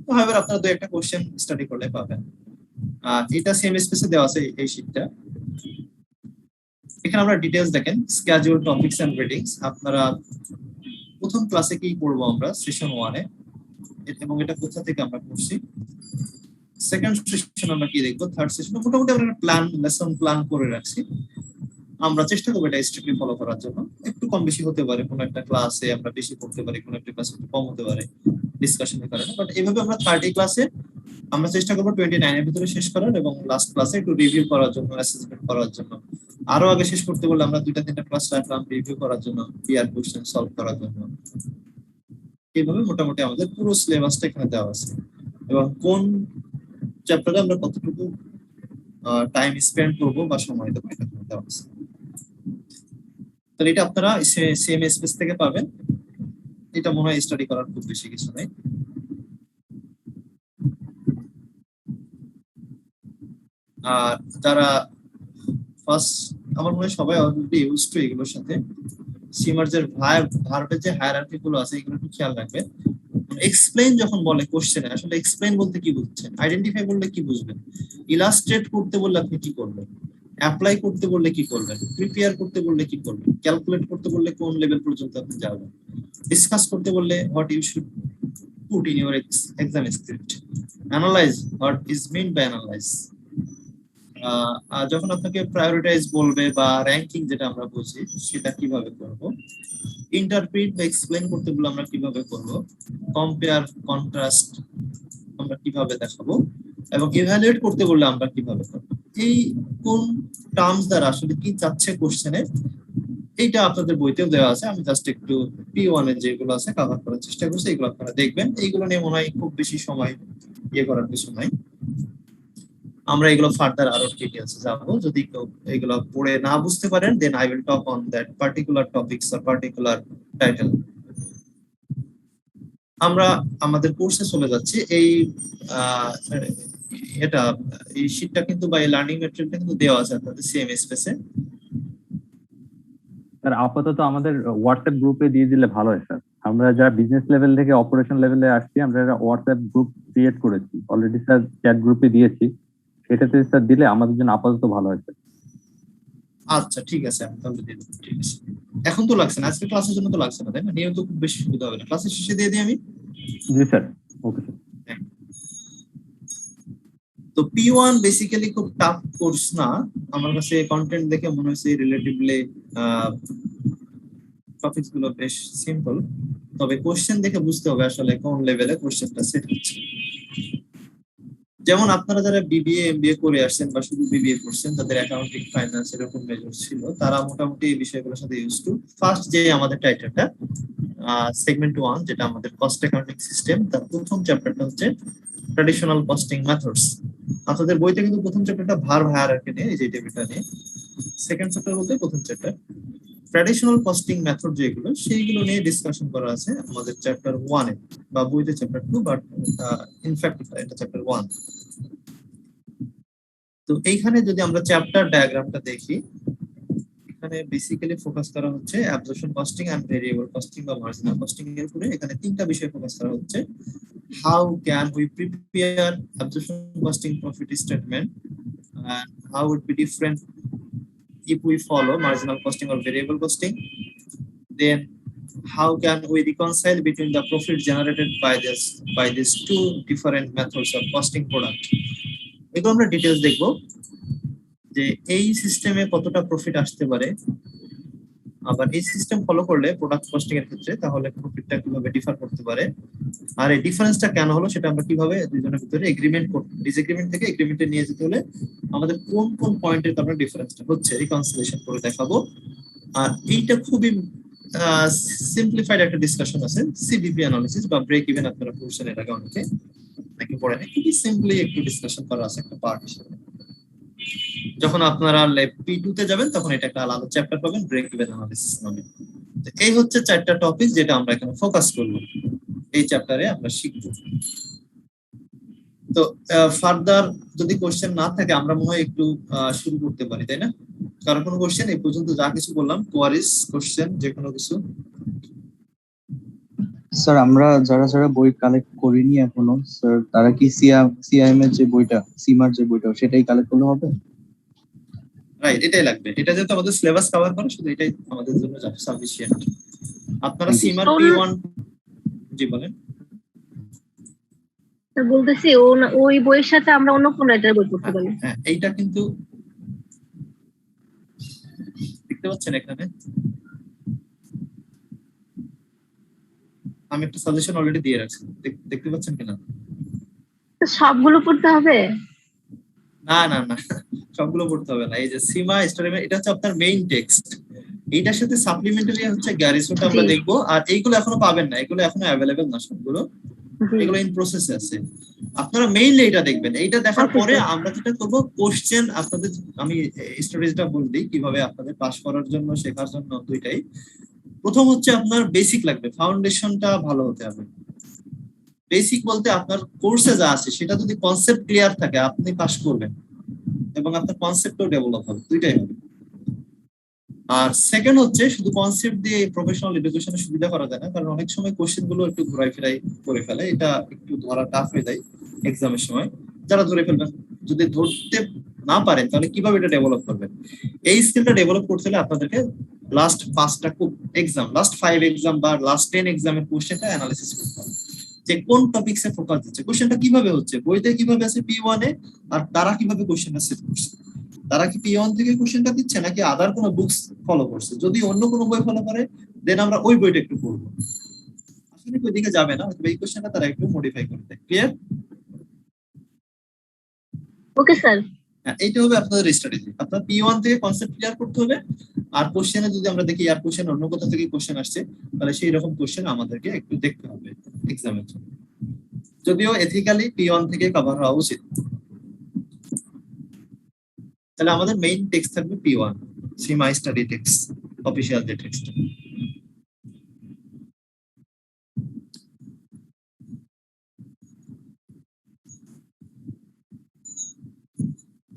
Speaker 1: তো হাইবার আপনারা দুই একটা কোশ্চেন স্টাডি করলে পাবেন। এটা সেম স্পেসে দেওয়া আছে এই শীটটা। এখানে আমরা ডিটেইলস দেখেন, স্কেডিউল, টপিকস এন্ড রিডিংস। আপনারা প্রথম ক্লাসে কি পড়বো আমরা সেশন 1 এ, এবং এটা কোথা থেকে আমরা পড়ছি। সেকেন্ড সেশন আমরা কি দেখবো, থার্ড সেশন মোটামুটি আমরা প্ল্যান, লেসন প্ল্যান করে রাখছি। আমরা চেষ্টা করবো এটা স্ট্রিক্টলি ফলো করার জন্য। একটু কম বেশি হতে পারে, কোনো একটা ক্লাসে আমরা বেশি পড়তে পারি, কোনো একটা ক্লাসে একটু কম হতে পারে ডিসকাশনের কারণে, বাট এইভাবে আমরা 30 ক্লাসে আমরা চেষ্টা করবো 29 এর ভিতরে শেষ করার, এবং লাস্ট ক্লাসে একটু রিভিউ করার জন্য, অ্যাসেসমেন্ট করার জন্য আরো আগে শেষ করতে বললে আমরা 2-3টা ক্লাস রাখলাম রিভিউ করার জন্য, পিআর কোশ্চেন সলভ করার জন্য। এইভাবে মোটামুটি আমাদের পুরো সিলেবাসটা এখানে দেওয়া আছে এবং কোন চ্যাপ্টারে আমরা কতটুকু টাইম স্পেন্ড করব বা সময় দেবো এটা এখানে দেওয়া আছে। তাহলে এটা আপনারা সেম স্পেস থেকে পাবেন। এটা মনে হয় স্টাডি করার খুব বেশি কিছু নেই। আর যারা ফার্স্ট, আমার মনে হয় সবাই অলরেডি ইউজ টু এগুলোর সাথে। সিমার্জের ভার্বের যে হায়ারার্কি গুলো আছে এগুলো একটু খেয়াল রাখবেন। এক্সপ্লেইন যখন বলে কোশ্চেনে, আসলে এক্সপ্লেইন বলতে কি বুঝছেন, আইডেন্টিফাই বললে কি বুঝবেন, ইলাস্ট্রেট করতে বললে আপনি কি করবেন, অ্যাপ্লাই করতে বললে কি করবেন, প্রিপেয়ার করতে বললে কি করবেন, ক্যালকুলেট করতে বললে কোন লেভেল পর্যন্ত আপনি যাবেন, ডিসকাস করতে বললে what you should put in your exam script, analyse what is mean by analyse. যখন আপনাকে প্রায়োরিটাইজ বলবে বা র্যাঙ্কিং যেটা আমরা বুঝি সেটা কিভাবে করব, ইন্টারপ্রিট বা এক্সপ্লেইন করতে বলে আমরা কিভাবে করব, কম্পেয়ার কন্ট্রাস্ট আমরা কিভাবে দেখাবো, এবং ইভ্যালুয়েট করতে বললে আমরা কিভাবে করব। এই কোন টার্মস দ্বারা আসলে কি চাচ্ছে কোশ্চেনে, এইটা আপনাদের বইতেও দেওয়া আছে। আমি জাস্ট একটু P1 এর যেগুলো আছে কভার করার চেষ্টা করছি, এগুলো আপনারা দেখবেন। এইগুলো নিয়ে মনে হয় খুব বেশি সময় করার কিছু নাই। আমরা এগুলো ফার্দার আরো ডিটেইলসে যাব। যদি কেউ এগুলো পড়ে না বুঝতে পারেন, then I will talk on that particular topics or particular title. আমরা আমাদের কোর্সে চলে যাচ্ছি। এই এই শীটটা কিন্তু বা এই লার্নিং ম্যাটেরিয়ালটা কিন্তু দেওয়া আছে আপনাদের সেম স্পেসে।
Speaker 3: স্যার আপাতত আমাদের হোয়াটসঅ্যাপ গ্রুপে দিয়ে দিলে ভালো হয় স্যার। আমরা যারা বিজনেস লেভেল থেকে অপারেশন লেভেলে আসছি, আমরা একটা হোয়াটসঅ্যাপ গ্রুপ ক্রিয়েট করেছি অলরেডি স্যার, চ্যাট গ্রুপে দিয়েছি। সেটাতে স্যার দিলে আমাদের জন্য আপাতত ভালো হয় স্যার।
Speaker 1: আচ্ছা ঠিক আছে, আমি তাহলে দিয়ে দেবো। ঠিক আছে, এখন তো লাগছে না, আজকে ক্লাসের জন্য তো লাগছে না, তাই না? নিয়ম তো খুব বেশি সুবিধা হবে না, ক্লাসের শেষে দিয়ে দিই আমি।
Speaker 3: জি স্যার, ওকে স্যার।
Speaker 1: তো P1 বেসিক্যালি খুব টাফ কোর্স না, আমার কাছে কন্টেন্ট দেখে মনে হচ্ছে রিলেটিভলি টপিকস গুলো বেশ সিম্পল। তবে কোশ্চেন দেখে বুঝতে হবে আসলে কোন লেভেলে কোশ্চেনটা সেট হচ্ছে। যেমন আপনারা যারা বিবিএ এমবিএ করে আসছেন বা শুধু বিবিএ করছেন, তাদের অ্যাকাউন্টিং ফাইন্যান্স এরকম মেজর ছিল, তারা মোটামুটি এই বিষয়গুলোর সাথে ইউজ টু। ফার্স্ট যে আমাদের টাইটেলটা সেগমেন্ট 1, যেটা আমাদের কস্ট অ্যাকাউন্টিং সিস্টেম, তার প্রথম চ্যাপ্টারটা হচ্ছে ট্র্যাডিশনাল কস্টিং মেথডস। আপনাদের বইতে কিন্তু প্রথম চ্যাপ্টারটা ভার্ব হায়ারার্কি নিয়ে, এই যে টেবিলটা নিয়ে। সেকেন্ড চ্যাপ্টার বলতে প্রথম চ্যাপ্টার ট্র্যাডিশনাল কস্টিং মেথড যেগুলো, সেইগুলো নিয়ে ডিসকাশন করা আছে আমাদের চ্যাপ্টার 1 এ, বা বইতে চ্যাপ্টার 2, বাট ইনফ্যাক্ট এটা চ্যাপ্টার 1। তো এইখানে যদি আমরা চ্যাপ্টার ডায়াগ্রামটা দেখি, এখানে বেসিক্যালি ফোকাস করা হচ্ছে absorption costing and variable costing বা মার্জিনাল কস্টিং এর উপরে। এখানে তিনটা বিষয় ফোকাস করা হচ্ছে। How can we prepare absorption costing profit statement, and how would be different if we follow marginal costing or variable costing. Then how can we reconcile between the profit generated by these two different methods of costing product. এগুলো আমরা details দেখবো যে এই সিস্টেমে কতটা profit আসতে পারে, আবার এই সিস্টেম ফলো করলে প্রোডাক্ট কস্টিং এর ক্ষেত্রে তাহলে প্রফিটটা কিভাবে ডিফার করতে পারে, আর এই ডিফারেন্সটা কেন হলো সেটা আমরা কিভাবে দুজনের ভিতরে এগ্রিমেন্ট করব। ডিসএগ্রিমেন্ট থেকে এগ্রিমেন্টে নিয়ে যেতে হলে আমাদের কোন কোন পয়েন্টের কারণে ডিফারেন্সটা হচ্ছে রিকনসিলিয়েশন করে দেখাবো। আর এইটা খুবই সিম্পলিফাইড একটা ডিসকাশন আছে, সিডিপি অ্যানালিসিস বা ব্রেক ইভেন। আপনারা পড়ছেন এর আগে অনেকে, নাকি পড়েন? খুবই সিম্পলি একটু ডিসকাশন করা আছে একটা পার্ট হিসেবে। যখন আপনারা P2 তে যাবেন তখন এটা একটা আলাদা চ্যাপ্টার পাবেন, ব্রেক ইভেন অ্যানালিসিস নামে। এই হচ্ছে চারটা টপিক যেটা আমরা এখানে ফোকাস করব, এই চ্যাপ্টারে আমরা শিখব। তো ফার্দার যদি কোশ্চেন না থাকে আমরা মনে হয় একটু শুরু করতে পারি, তাই না? কারো কোনো কোশ্চেন? এই পর্যন্ত যা কিছু বললাম, কোয়ারিজ, কোশ্চেন, যে কোনো কিছু।
Speaker 8: স্যার আমরা যারা যারা বই কালেক্ট করিনি এখনো স্যার, তারা কি সিআইএম এর যে বইটা, সিমার যে বইটা, সেটাই কালেক্ট করলে হবে?
Speaker 1: রাইট, এটাই লাগবে। এটা যেহেতু আমাদের সিলেবাস কভার করে, শুধু এটাই আমাদের জন্য সাফিসিয়েন্ট। আপনারা সিমার P1, জি বলেন।
Speaker 7: বলতেছি ওই বইয়ের সাথে আমরা অন্য কোন রাইটার বই পড়তে পারি?
Speaker 1: হ্যাঁ, এইটা কিন্তু দেখতে পাচ্ছেন এখানে আমি একটা সাজেশন অলরেডি দিয়ে রাখছি, দেখতে পাচ্ছেন কিনা?
Speaker 7: সবগুলো পড়তে হবে?
Speaker 1: না না না, সবগুলো পড়তে হবে না। এই যে সীমা স্টারমেন্ট, এটা হচ্ছে আপনার মেইন টেক্সট। এইটার সাথে সাপ্লিমেন্টারি হচ্ছে গ্যারিসনটা আমরা দেখবো। আর এইগুলো এখনো পাবেন না, এগুলো এখনো অ্যাভেলেবেল না সবগুলো, এগুলো ইন প্রসেসে আছে। আপনারা মেইনলি এটা দেখবেন। এইটা দেখার পরে আমরা যেটা করব, কোশ্চেন আপনাদের, আমি স্টোরেজটা বলে দিই কিভাবে আপনাদের পাস করার জন্য, শেখার জন্য দুইটাই। প্রথম হচ্ছে আপনার বেসিক লাগবে, ফাউন্ডেশনটা ভালো হতে হবে। বেসিক বলতে আপনার কোর্সে যা আছে সেটা যদি কনসেপ্ট ক্লিয়ার থাকে আপনি পাস করবেন, এবং আপনার কনসেপ্টও ডেভেলপ হবে, দুইটাই হবে। আর সেকেন্ড হচ্ছে শুধু কনসেপ্ট দিয়ে প্রফেশনাল এডুকেশনের সুবিধা করা যায় না, কারণ অনেক সময় কোশ্চেন গুলো একটু ঘুরাই ফিরাই করে ফেলে, এটা একটু ধরা টাফ হয়ে যায় এক্সামের সময়। যারা ধরে ফেলবেন, যদি ধরতে না পারেন তাহলে কিভাবে এটা ডেভেলপ করবেন? এই স্কিলটা ডেভেলপ করতে হলে আপনাদেরকে লাস্ট 5টা এক্সাম, লাস্ট 5 এক্সাম বা লাস্ট 10 এক্সামের কোশ্চেনটা অ্যানালিসিস করতে হবে, যে কোন টপিকসে ফোকাস দিচ্ছে, কোশ্চেনটা কিভাবে হচ্ছে, বইতে কিভাবে আছে P1 এ, আর তারা কিভাবে কোশ্চেনটা সেট করছে, তারা কি P1 থেকে কোশ্চেনটা দিচ্ছে নাকি আদার কোনো বুকস ফলো করছে। যদি অন্য কোনো বই ফলো করে দেন আমরা ওই বইটা একটু পড়বো, আসলে ওই দিকে যাবে না, এই কোশ্চেনটা তারা একটু মডিফাই করে দেয়। ক্লিয়ার?
Speaker 7: Okay sir.
Speaker 1: এইটা হবে আপনাদের স্ট্র্যাটেজি। আপনার P1 থেকে কনসেপ্ট ক্লিয়ার করতে হবে, আর কোশ্চেনে যদি আমরা দেখি আর কোশ্চেন অন্য কোথা থেকে কোশ্চেন আসছে, তাহলে সেই রকম কোশ্চেন আমাদেরকে একটু দেখতে হবে এক্সামের জন্য, যদিও এথিক্যালি P1 থেকে কভার হওয়া উচিত। তাহলে আমাদের মেইন টেক্সট থাকবে P1, সীমা স্টাডি টেক্সট, অফিশিয়াল যে টেক্সট।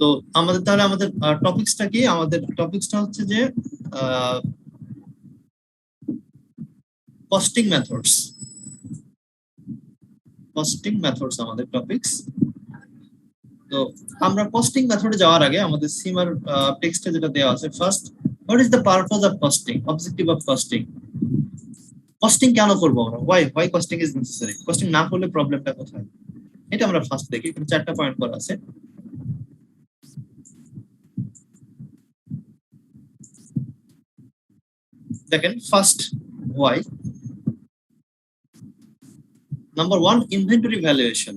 Speaker 1: তো আমাদের তাহলে আমাদের টপিকসটা কি? আমাদের টপিকসটা হচ্ছে যে কস্টিং মেথডস। কস্টিং মেথডস আমাদের টপিকস। তো আমরা কস্টিং মেথডে যাওয়ার আগে আমাদের সীমার টেক্সটে যেটা দেওয়া আছে, first, what is the purpose of costing, objective of costing. Costing কেন করবো আমরা, why costing is necessary, costing না করলে প্রবলেমটা কোথায়, এটা আমরা ফার্স্ট দেখি। এখানে 4টা পয়েন্ট করা আছে। দেখেন, first why. Number 1, inventory valuation.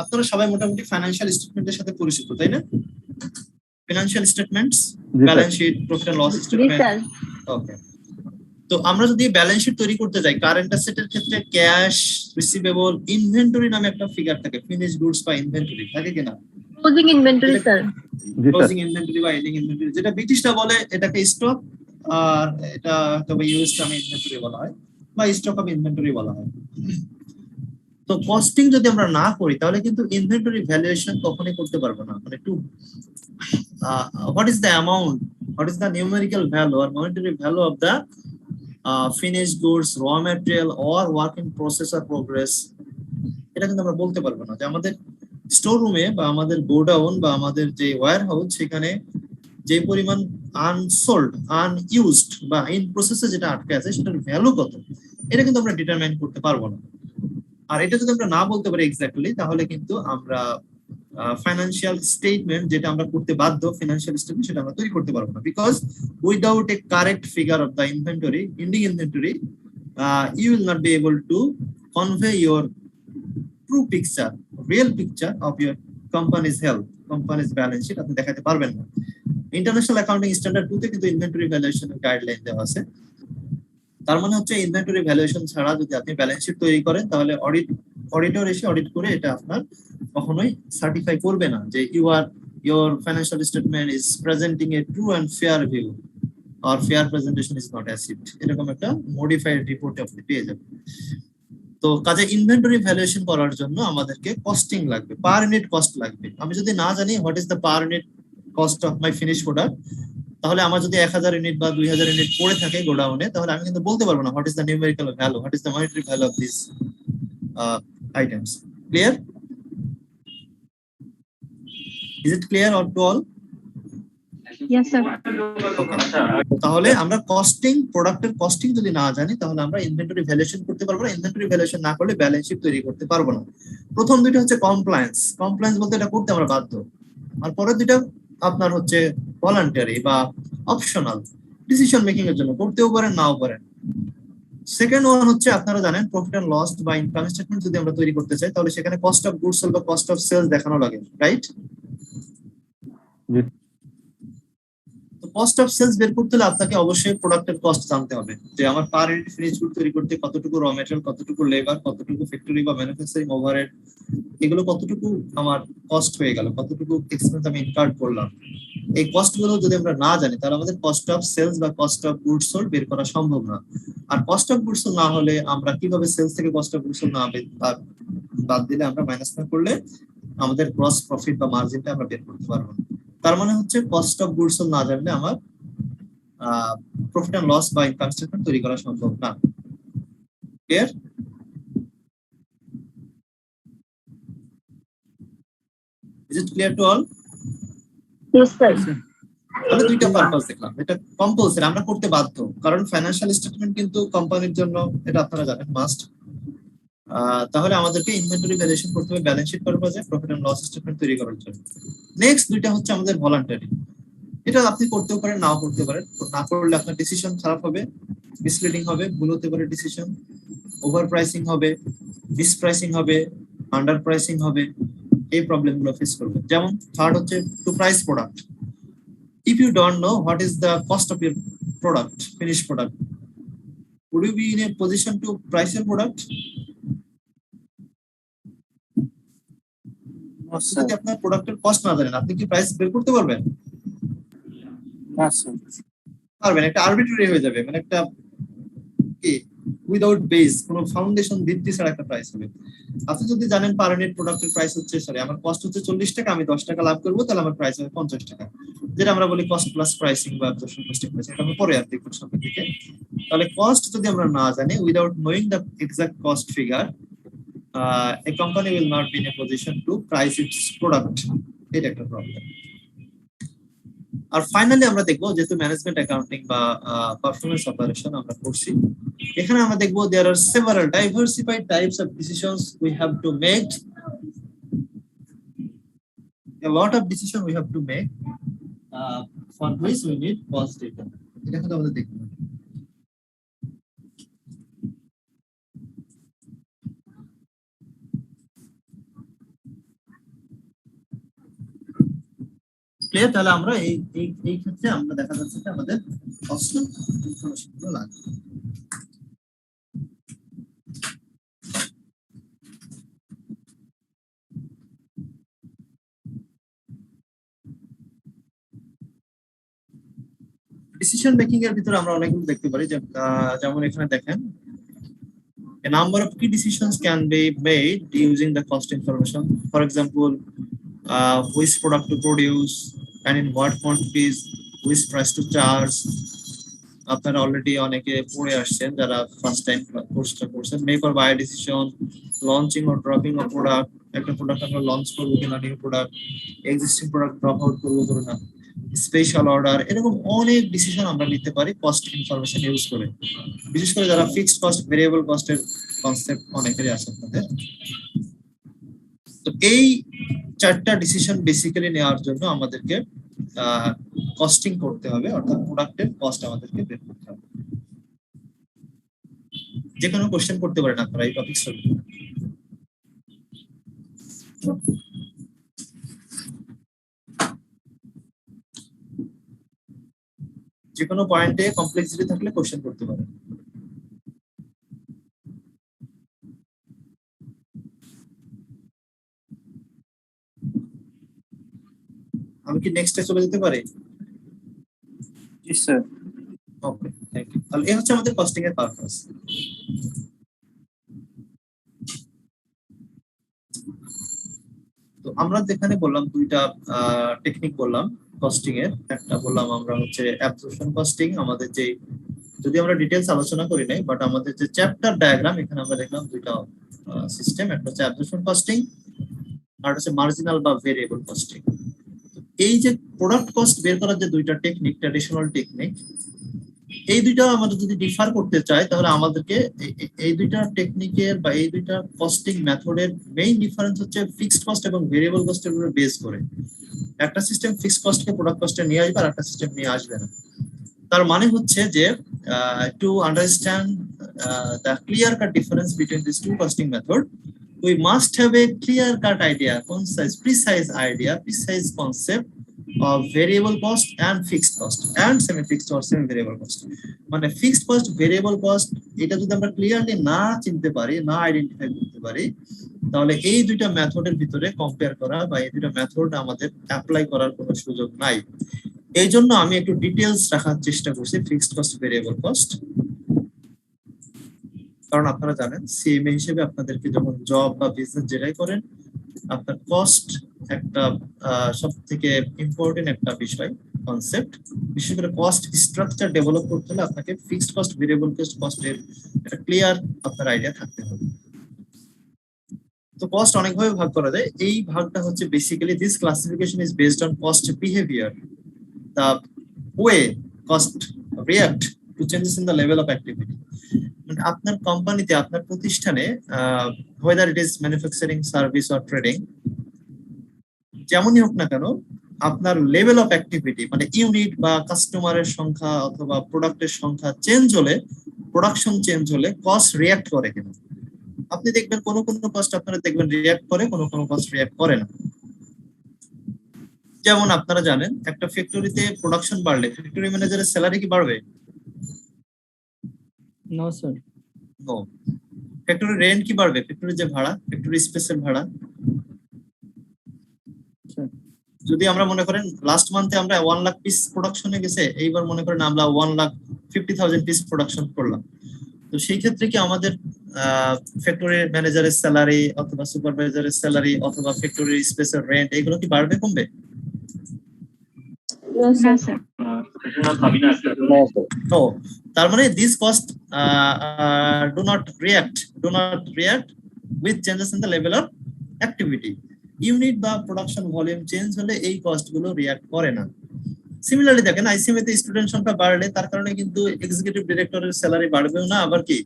Speaker 1: আপনারা সবাই মোটামুটি ফাইন্যান্সিয়াল স্টেটমেন্টের সাথে পরিচিত, তাই না? Financial statements, balance sheet, profit and loss statement. Okay, তো আমরা যদি ব্যালেন্স শিট তৈরি করতে যাই, কারেন্ট অ্যাসেটের ক্ষেত্রে ক্যাশ, রিসিভেবল, ইনভেন্টরি নামে একটা ফিগার থাকে, ফিনিশড গুডস বা ইনভেন্টরি থাকে কিনা?
Speaker 7: Closing inventory sir.
Speaker 1: Closing inventory বা এন্ডিং ইনভেন্টরি, যেটা ব্রিটিশরা বলে এটাকে স্টক, আর এটা তবে ইউএস টার্মে ইনভেন্টরি বলা হয় বা স্টক অফ ইনভেন্টরি বলা হয়। তো কস্টিং যদি আমরা না করি তাহলে কিন্তু ইনভেন্টরি ভ্যালুয়েশন কখনোই করতে পারবো না। মানে two what is the amount, what is the numerical value or monetary value of the finished goods, raw material or work in process or progress, এটা কিন্তু আমরা বলতে পারবো না। যে আমাদের স্টোর রুমে বা আমাদের গোডাউন বা আমাদের যে ওয়্যার হাউস, সেখানে যে পরিমাণ আনসোল্ড, আনইউজড বা ইন প্রসেসে যেটা আটকে আছে সেটার ভ্যালু কত, এটা কিন্তু আমরা ডিটারমাইন করতে পারবো না। আর এটা যদি আমরা না বলতে পারি এক্স্যাক্টলি, তাহলে কিন্তু আমরা ফাইন্যান্সিয়াল স্টেটমেন্ট যেটা আমরা করতে বাধ্য, ফিনান্সিয়াল স্টেটমেন্ট, সেটা আমরা তৈরি করতে পারবো না। Because without a correct figure of the inventory, ending inventory, you will not be able to convey your true picture, real picture of your company's health, company's balance sheet আপনি দেখাতে পারবেন না। ইন্টারন্যাশনাল অ্যাকাউন্টিং স্ট্যান্ডার্ড 2 তে কিন্তু inventory ভ্যালুয়েশনের guideline দেওয়া আছে। তার মানে হচ্ছে ইনভেন্টরি ভ্যালুয়েশন ছাড়া যদি আপনি ব্যালেন্স শিট তৈরি করেন, তাহলে অডিটর এসে অডিট করে এটা আপনার কখনোই সার্টিফাই করবে না যে your financial statement is presenting a true and fair view or fair presentation is not achieved, এরকম একটা মডিফাইড রিপোর্ট আপনি পেয়ে যাবেন। তো কাজে ইনভেন্টরি ভ্যালুয়েশন করার জন্য আমাদেরকে কস্টিং লাগবে, পার ইউনিট কস্ট লাগবে। আমি যদি না জানি what is the per unit cost of my finish product, তাহলে আমার যদি 1000 ইউনিট বা 2000 ইউনিট পড়ে থাকে গোডাউনে, তাহলে আমি কিন্তু বলতে পারবো না what is the numerical value, what is the monetary value of this items. Clear? Is it clear or to all?
Speaker 9: Yes sir.
Speaker 1: তাহলে আমরা কস্টিং, প্রোডাক্টের কস্টিং যদি না জানি, তাহলে আমরা ইনভেন্টরি ভ্যালুয়েশন করতে পারবো না। ইনভেন্টরি ভ্যালুয়েশন না করলে ব্যালেন্স শিট তৈরি করতে পারবো না। প্রথম দুইটা হচ্ছে কমপ্লায়েন্স। কমপ্লায়েন্স বলতে এটা করতে আমরা বাধ্য। আর পরের দুইটা আপনার হচ্ছে ভলান্টারি বা অপশনাল, ডিসিশন মেকিং এর জন্য করতেও পারেন, নাও পারেন। সেকেন্ড ওয়ান হচ্ছে আপনারা জানেন প্রফিট এন্ড লস বা ইনকাম স্টেটমেন্ট যদি আমরা তৈরি করতে চাই, তাহলে সেখানে কস্ট অফ গুডস বা কস্ট অফ সেলস দেখানো লাগে, রাইট?
Speaker 3: জি
Speaker 1: তো কস্ট অফ সেলস বের করতে হলে আপনাকে অবশ্যই প্রোডাক্টের কস্ট জানতে হবে, যে আমার পার ইউনিট ফিনিশ গুড তৈরি করতে কতটুকু র মেটেরিয়াল, কতটুকু লেবার, কতটুকু ফ্যাক্টরি বা ম্যানুফ্যাকচারিং ওভারহেড, এগুলো কতটুকু আমার কস্ট হয়ে গেল, কতটুকু এক্সপেন্স আমি ইনকার করলাম। এই কস্ট গুলো যদি আমরা না জানি তাহলে আমাদের কস্ট অফ সেলস বা কস্ট অফ গুডস সোল্ড বের করা সম্ভব না। আর কস্ট অফ গুডস সোল্ড না হলে আমরা কিভাবে সেলস থেকে কস্ট অফ গুডস সোল্ড না বাদ দিলে, আমরা মাইনাস না করলে আমাদের গ্রস প্রফিট বা মার্জিনটা আমরা বের করতে পারবো না। তার মানে হচ্ছে কস্ট অফ গুডস সোল্ড না জানলে আমার প্রফিট এন্ড লস বা ইনকাম স্টেটমেন্ট তৈরি করা সম্ভব না। Clear? Is it clear to all?
Speaker 7: Yes, sir.
Speaker 1: আমরা দুইটা পারপাস দেখলাম, এটা কম্পালসারি, আমরা করতে বাধ্য, কারণ ফাইন্যান্সিয়াল স্টেটমেন্ট কিন্তু কোম্পানির জন্য, এটা আপনারা জানেন, মাস্ট। তাহলে আমাদেরকে ইনভেন্টরি ভ্যালুয়েশন করতে হবে ব্যালেন্স শিট পারপাসে, প্রফিট এন্ড লস স্টেটমেন্ট তৈরি করার জন্য। নেক্সট দুইটা হচ্ছে আমাদের ভলান্টারি, এটা আপনি করতেও পারেন নাও করতে পারেন, না করলে আপনার ডিসিশন খারাপ হবে, মিসলিডিং হবে, ভুল হতে পারে ডিসিশন, ওভার প্রাইসিং হবে, মিস প্রাইসিং হবে, আন্ডার প্রাইসিং হবে, এই প্রবলেম গুলো ফেস করবে। যেমন থার্ড হচ্ছে to price product. If you don't know what is the cost of your product, finished product, would you be in a position to price your product? যদি আপনার প্রোডাক্টের cost না জানেন, আপনি কি প্রাইস বের করতে পারবেন? পারবেন, একটা আরবিট্রারি হয়ে যাবে, মানে একটা কি উইদাউট বেস, কোনো ফাউন্ডেশন ভিত্তি ছাড়া একটা প্রাইস হবে। আপনি যদি জানেন পার ইউনিট প্রোডাক্টের প্রাইস হচ্ছে, সরি আমার কস্ট হচ্ছে 40 টাকা, আমি 10 টাকা লাভ করবো, তাহলে আমার প্রাইস হবে 50 টাকা, যেটা আমরা বলি কস্ট প্লাস প্রাইসিং বা অ্যাবজর্পশন কস্টিং প্রাইসিং। এটা আমরা পরে আর দেখব সামনের দিকে। তাহলে কস্ট যদি আমরা না জানি, without knowing the exact cost figure, a company will not be in a position to price its product. এটা একটা প্রবলেম। আর ফাইনালি আমরা দেখবো, যেহেতু ম্যানেজমেন্ট অ্যাকাউন্টিং বা পারফরম্যান্স অপারেশন আমরা করছি, এখানে আমরা দেখবো there are several diversified types of decisions we have to make, a lot of decision we have to make, for which we need cost data. এটা কিন্তু আমাদের দেখতে হবে। ক্লিয়ার? তাহলে আমরা এই ক্ষেত্রে আমরা দেখা যাচ্ছে যে আমাদের কস্ট ইনফরমেশন গুলো লাগবে। ডিসিশন মেকিং এর ভিতরে আমরা অনেকগুলো দেখতে পারি, যেমন এখানে দেখেন, a number of key decisions can be made using the cost information. For example, which product to produce and in what quantities, which price to charge. আপনারা অলরেডি অনেকে পড়ে আসছেন যারা ফার্স্ট টাইম কোর্সটা করছেন। Make or buy decision, launching or dropping of product, একটা product আমরা launch করবো কিনা, new product, existing product drop out করবো না, স্পেশাল অর্ডার, এরকম অনেক ডিসিশন আমরা নিতে পারি কস্ট ইনফরমেশন ইউজ করে। বিশেষ করে যারা ফিক্সড কস্ট, ভেরিয়েবল কস্টের কনসেপ্ট অনেকেরই আছে আপনাদের। তো এই চারটা ডিসিশন বেসিক্যালি নেওয়ার জন্য আমাদেরকে কস্টিং করতে হবে, অর্থাৎ প্রোডাক্টের কস্ট আমাদেরকে বের করতে হবে। যে কোনো কোশ্চেন করতে পারেন আপনারা এই টপিক সলভ করে। যে কোনো পয়েন্টে কমপ্লেক্সিটি থাকলে কোশ্চেন করতে পারেন। আমি কি নেক্সটে চলে যেতে পারি?
Speaker 4: জি স্যার।
Speaker 1: Okay, thank you. তাহলে এই হচ্ছে আমাদের কস্টিং এর পারপাস। তো আমরা যেখানে বললাম দুইটা টেকনিক বললাম কস্টিং এর, একটা বললাম আমরা হচ্ছে অ্যাবজর্পশন কস্টিং, আমাদের যে, যদি আমরা ডিটেইলস আলোচনা করি নাই, বাট আমাদের যে চ্যাপ্টার ডায়াগ্রাম, এখানে আমরা দেখলাম দুইটা সিস্টেম, একটা হচ্ছে অ্যাবজর্পশন কস্টিং আর হচ্ছে মার্জিনাল বা ভেরিয়েবল কস্টিং। এই যে প্রোডাক্ট কস্ট বের করার যে দুইটা টেকনিক, ট্র্যাডিশনাল টেকনিক, এই দুইটা আমাদের যদি ডিফার করতে চাই, তাহলে আমাদেরকে এই দুইটা টেকনিকের বা এই দুইটা কস্টিং মেথডের মেইন ডিফারেন্স হচ্ছে ফিক্সড কস্ট এবং ভেরিয়েবল কস্টের উপর বেস করে। একটা সিস্টেম ফিক্সড কস্টকে প্রোডাক্ট কস্টে নিয়ে আসবে, আর একটা সিস্টেম নিয়ে আসবে না। তার মানে হচ্ছে যে to understand the clear cut difference between this two costing method, we must have a clear cut idea, precise idea, precise concept of variable cost and fixed cost and semi-fixed or semi-variable cost. মানে fixed cost, variable cost এটা যদি আমরা clearly না চিনতে পারি, না identify করতে পারি, তাহলে এই দুইটা মেথডের ভিতরে কম্পেয়ার করা বা এই দুইটা মেথড আমাদের অ্যাপ্লাই করার কোনো সুযোগ নাই। এই জন্য আমি একটু ডিটেইলস রাখার চেষ্টা করছি ফিক্সড কস্ট, ভেরিয়েবল কস্ট। কারণ আপনারা জানেন সিএমএ হিসেবে আপনাদেরকে যখন জব বা বিজনেস যেটাই করেন, আপনার কস্ট একটা সব থেকে ইম্পর্টেন্ট একটা বিষয়, কনসেপ্ট। বিশেষ করে কস্ট স্ট্রাকচার ডেভেলপ করতে হলে আপনাকে ফিক্সড কস্ট, ভেরিয়েবল কস্টের একটা ক্লিয়ার আপনার আইডিয়া থাকতে হবে। তো কস্ট অনেকভাবে ভাগ করা যায়। এই ভাগটা হচ্ছে basically this classification is based on cost behaviour, the way cost react to changes in the level of activity. আপনার কোম্পানিতে, আপনার প্রতিষ্ঠানে, whether it is manufacturing, service or trading, যেমনই হোক না কেন, আপনার লেভেল অফ অ্যাক্টিভিটি মানে ইউনিট বা কাস্টমারের সংখ্যা অথবা প্রোডাক্টের সংখ্যা চেঞ্জ হলে, প্রোডাকশন চেঞ্জ হলে কস্ট রিঅ্যাক্ট করে কিনা। আপনি দেখবেন কোনো কস্ট আপনারা দেখবেন রিঅ্যাক্ট করে, কোনো কস্ট রিঅ্যাক্ট করে না। যেমন আপনারা জানেন একটা ফ্যাক্টরিতে প্রোডাকশন বাড়লে ফ্যাক্টরি ম্যানেজারের স্যালারি কি বাড়বে?
Speaker 2: No sir.
Speaker 1: No. Factory rent কি বাড়বে? ফ্যাক্টরি যে ভাড়া, ফ্যাক্টরি স্পেসের ভাড়া। যদি আমরা মনে করেন লাস্ট মান্থে আমরা 1 লাখ পিস প্রোডাকশনে গেছে, এইবার মনে করেন আমরা 1,50,000 পিস প্রোডাকশন করলাম, তো সেই ক্ষেত্রে কি আমাদের ফ্যাক্টরি ম্যানেজারের স্যালারি অথবা সুপারভাইজারের স্যালারি অথবা ফ্যাক্টরি স্পেসের রেন্ট এগুলো কি বাড়বে কমবে? তো তার মানে this cost do not react with changes in the level of activity. Unit বা প্রোডাকশন ভলিউম চেঞ্জ হলে এই কস্ট গুলো রিঅ্যাক্ট করে না। সিমিলারলি দেখেন আইসিএমএ তে স্টুডেন্ট সংখ্যা বাড়লে তার কারণে কিন্তু এক্সিকিউটিভ ডিরেক্টরের স্যালারি বাড়বেও না, আবার কি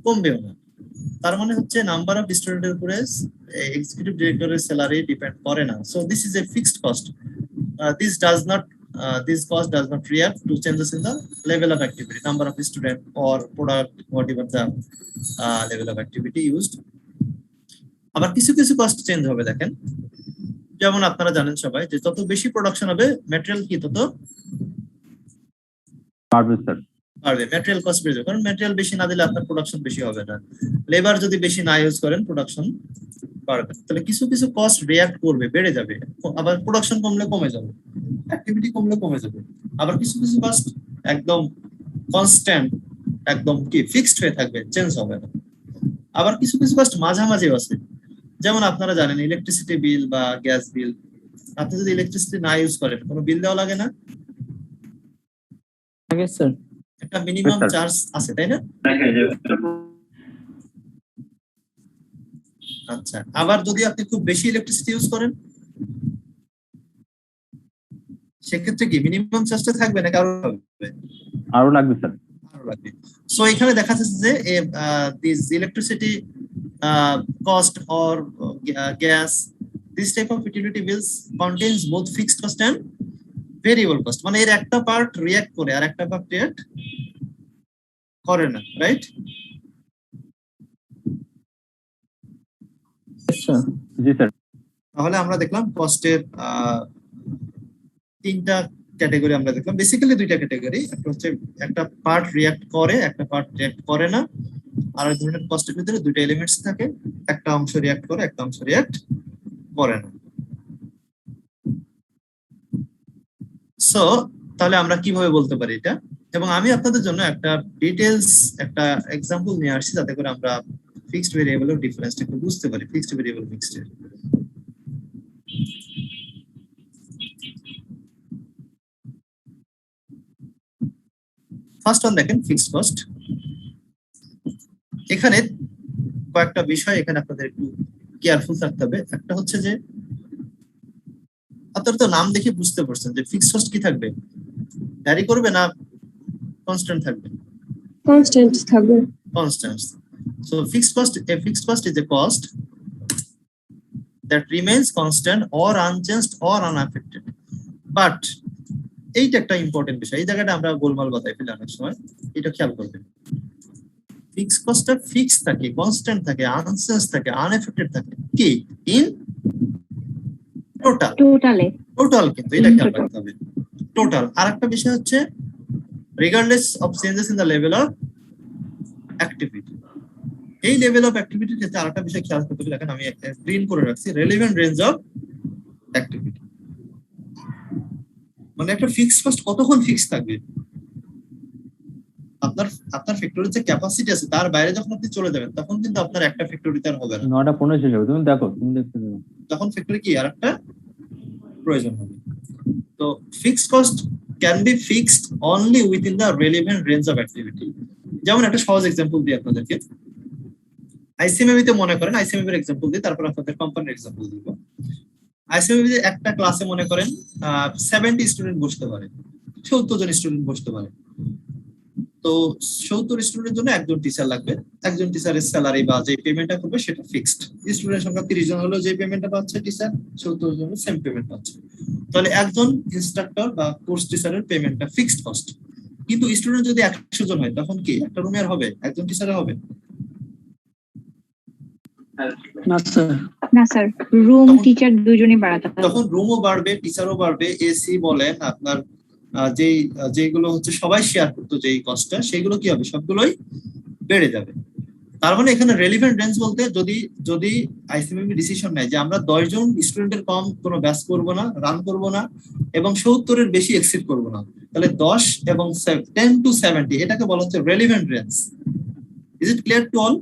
Speaker 1: কমবেও না। তার মানে হচ্ছে নাম্বার অফ স্টুডেন্টের উপরে এক্সিকিউটিভ ডিরেক্টরের স্যালারি ডিপেন্ড করে না। So this is a fixed cost. This cost does not react to changes in the level of activity, number of student or product, whatever the level of activity used. আবার কিছু cost change হবে দেখেন, যেমন আপনারা জানেন সবাই যে যত বেশি প্রোডাকশন হবে ম্যাটেরিয়াল কি তত বাড়বে। ম্যাটেরিয়াল কস্ট বেড়ে যাবে, কারণ ম্যাটেরিয়াল বেশি না দিলে আপনার প্রোডাকশন বেশি হবে না। লেবার যদি বেশি না ইউজ করেন প্রোডাকশন বাড়বে। তাহলে কিছু কস্ট রিঅ্যাক্ট করবে, বেড়ে যাবে। আবার প্রোডাকশন কমলে কমে যাবে, অ্যাক্টিভিটি কমলে কমে যাবে। আবার কিছু কস্ট একদম কনস্ট্যান্ট, একদম কি ফিক্সড হয়ে থাকবে, চেঞ্জ হবে না। আবার কিছু কস্ট মাঝামাঝি আছে, যেমন আপনারা জানেন ইলেকট্রিসিটি বিল বা গ্যাস বিল। আপনি যদি ইলেকট্রিসিটি না ইউজ করেন কোনো বিল দেওয়া লাগে না?
Speaker 2: আগে স্যার
Speaker 1: একটা মিনিমাম চার্জ আছে, তাই না? আচ্ছা, আবার যদি আপনি খুব বেশি ইলেকট্রিসিটি ইউজ করেন সেক্ষেত্রে কি মিনিমাম চার্জটা থাকবে না
Speaker 3: আরো লাগবে স্যার?
Speaker 1: আরো লাগবে। সো এখানে দেখা যাচ্ছে যে this electricity cost or gas, this type of utility bills contains both fixed cost and variable cost. মানে এর একটা পার্ট রিঅ্যাক্ট করে আর একটা পার্ট রিঅ্যাক্ট করে না, রাইট?
Speaker 3: জি স্যার।
Speaker 1: তাহলে আমরা দেখলাম কস্টের তিনটা ক্যাটাগরি আমরা দেখলাম, বেসিক্যালি দুইটা ক্যাটাগরি। একটা হচ্ছে একটা পার্ট রিঅ্যাক্ট করে, একটা পার্ট রিঅ্যাক্ট করে না। আর এই ধরনের কস্টের ভিতরে দুটো এলিমেন্টস থাকে, একটা অংশ রিঅ্যাক্ট করে, একটা অংশ রিঅ্যাক্ট করে না। সো তাহলে আমরা কিভাবে বলতে পারি এটা? এবং আমি আপনাদের জন্য একটা ডিটেইলস একটা এক্সাম্পল নিয়ে আসছি যাতে করে আমরা ফিক্সড ভেরিয়েবল এর ডিফারেন্সটা একটু বুঝতে পারি, ফিক্সড ভেরিয়েবল মিক্সড এর। ফার্স্ট ওয়ান দেখেন ফিক্সড কস্ট। এখানে কয়েকটা বিষয় এখানে আপনাদের একটু কেয়ারফুল থাকতে হবে। একটা হচ্ছে যে আপনারা তো নাম দেখে বুঝতে পারছেন যে ফিক্সড কস্ট কি থাকবে, ভ্যারি করবে না কনস্ট্যান্ট থাকবে?
Speaker 11: কনস্ট্যান্ট থাকবে।
Speaker 1: Constant. So fixed cost is a cost that remains constant or unchanged or unaffected. But এইটা একটা ইম্পর্টেন্ট বিষয়, এই জায়গাটা আমরা গোলমাল বাতাই ফেলি অনেক সময়, এটা খেয়াল করবেন। ফিক্সড কস্টটা ফিক্স থাকে, কনস্ট্যান্ট থাকে, আনচেঞ্জ থাকে, আনএফেক্টেড থাকে কি ইন টোটালে। টোটাল, কিন্তু এটা খেয়াল রাখতে হবে টোটাল। আর একটা বিষয় হচ্ছে regardless of changes in the level of activity. এই লেভেল অফ অ্যাক্টিভিটির ক্ষেত্রে আরেকটা বিষয় খেয়াল করতে হবে, দেখেন আমি গ্রিন করে রাখছি, রেলেভেন্ট রেঞ্জ অফ অ্যাক্টিভিটি। মানে একটা ফিক্সড কস্ট কতক্ষণ ফিক্স থাকবে? আপনার ফ্যাক্টরির যে ক্যাপাসিটি আছে তার বাইরে যখন আপনি চলে যাবেন তখন কিন্তু আপনার একটা ফ্যাক্টরিতে আর হবে না,
Speaker 3: 9:15 শেষ হবে, তুমি দেখো, তুমি দেখতে পাবে
Speaker 1: তখন ফ্যাক্টরি কি আর একটা প্রয়োজন হবে। তো fixed cost can be fixed only within the relevant range of activity. যেমন একটা সহজ এক্সাম্পল দিই আপনাদেরকে, আইসিএমএবি তে মনে করেন, আইসিএমএবি এর এক্সাম্পল দিই, তারপর আপনাদের কোম্পানির এক্সাম্পল দিব। আইসিএমএবি তে একটা ক্লাসে মনে করেন 70 স্টুডেন্ট বসতে পারে, 70 জন স্টুডেন্ট বসতে পারে। তো 70 স্টুডেন্টের জন্য একজন টিচার লাগবে, একজন টিচারের স্যালারি বা যে পেমেন্টটা করবে সেটা ফিক্সড। স্টুডেন্ট সংখ্যা 30 জন হলো, যে পেমেন্টটা পাচ্ছে টিচার 70 জন সেম পেমেন্ট পাচ্ছে। তাহলে একজন ইনস্ট্রাক্টর বা কোর্স টিচারের পেমেন্টটা ফিক্সড কস্ট। কিন্তু স্টুডেন্ট যদি 100 জন হয় তখন কি একটা রুমে আর হবে, একজন টিচারে হবে?
Speaker 10: না স্যার,
Speaker 12: না স্যার, রুম টিচার দুজনেই বাড়াতে হবে।
Speaker 1: তখন রুমও বাড়বে, টিচারও বাড়বে, এসি বলেন আপনার যেগুলো হচ্ছে সবাই শেয়ার করতো যেই কস্টটা, সেগুলো কি হবে, সবগুলোই বেড়ে যাবে। তার মানে এখানে রেলিভেন্ট রেঞ্জ বলতে যদি আইসিএমএবি ডিসিশন নেয় যে আমরা 10 জন স্টুডেন্টের কম কোনো ব্যাচ করব না, রান করব না এবং 70 এর বেশি এক্সিড করব না, তাহলে 10 এবং 10 to 70 এটাকে বলা হচ্ছে relevant range. Is it clear to all?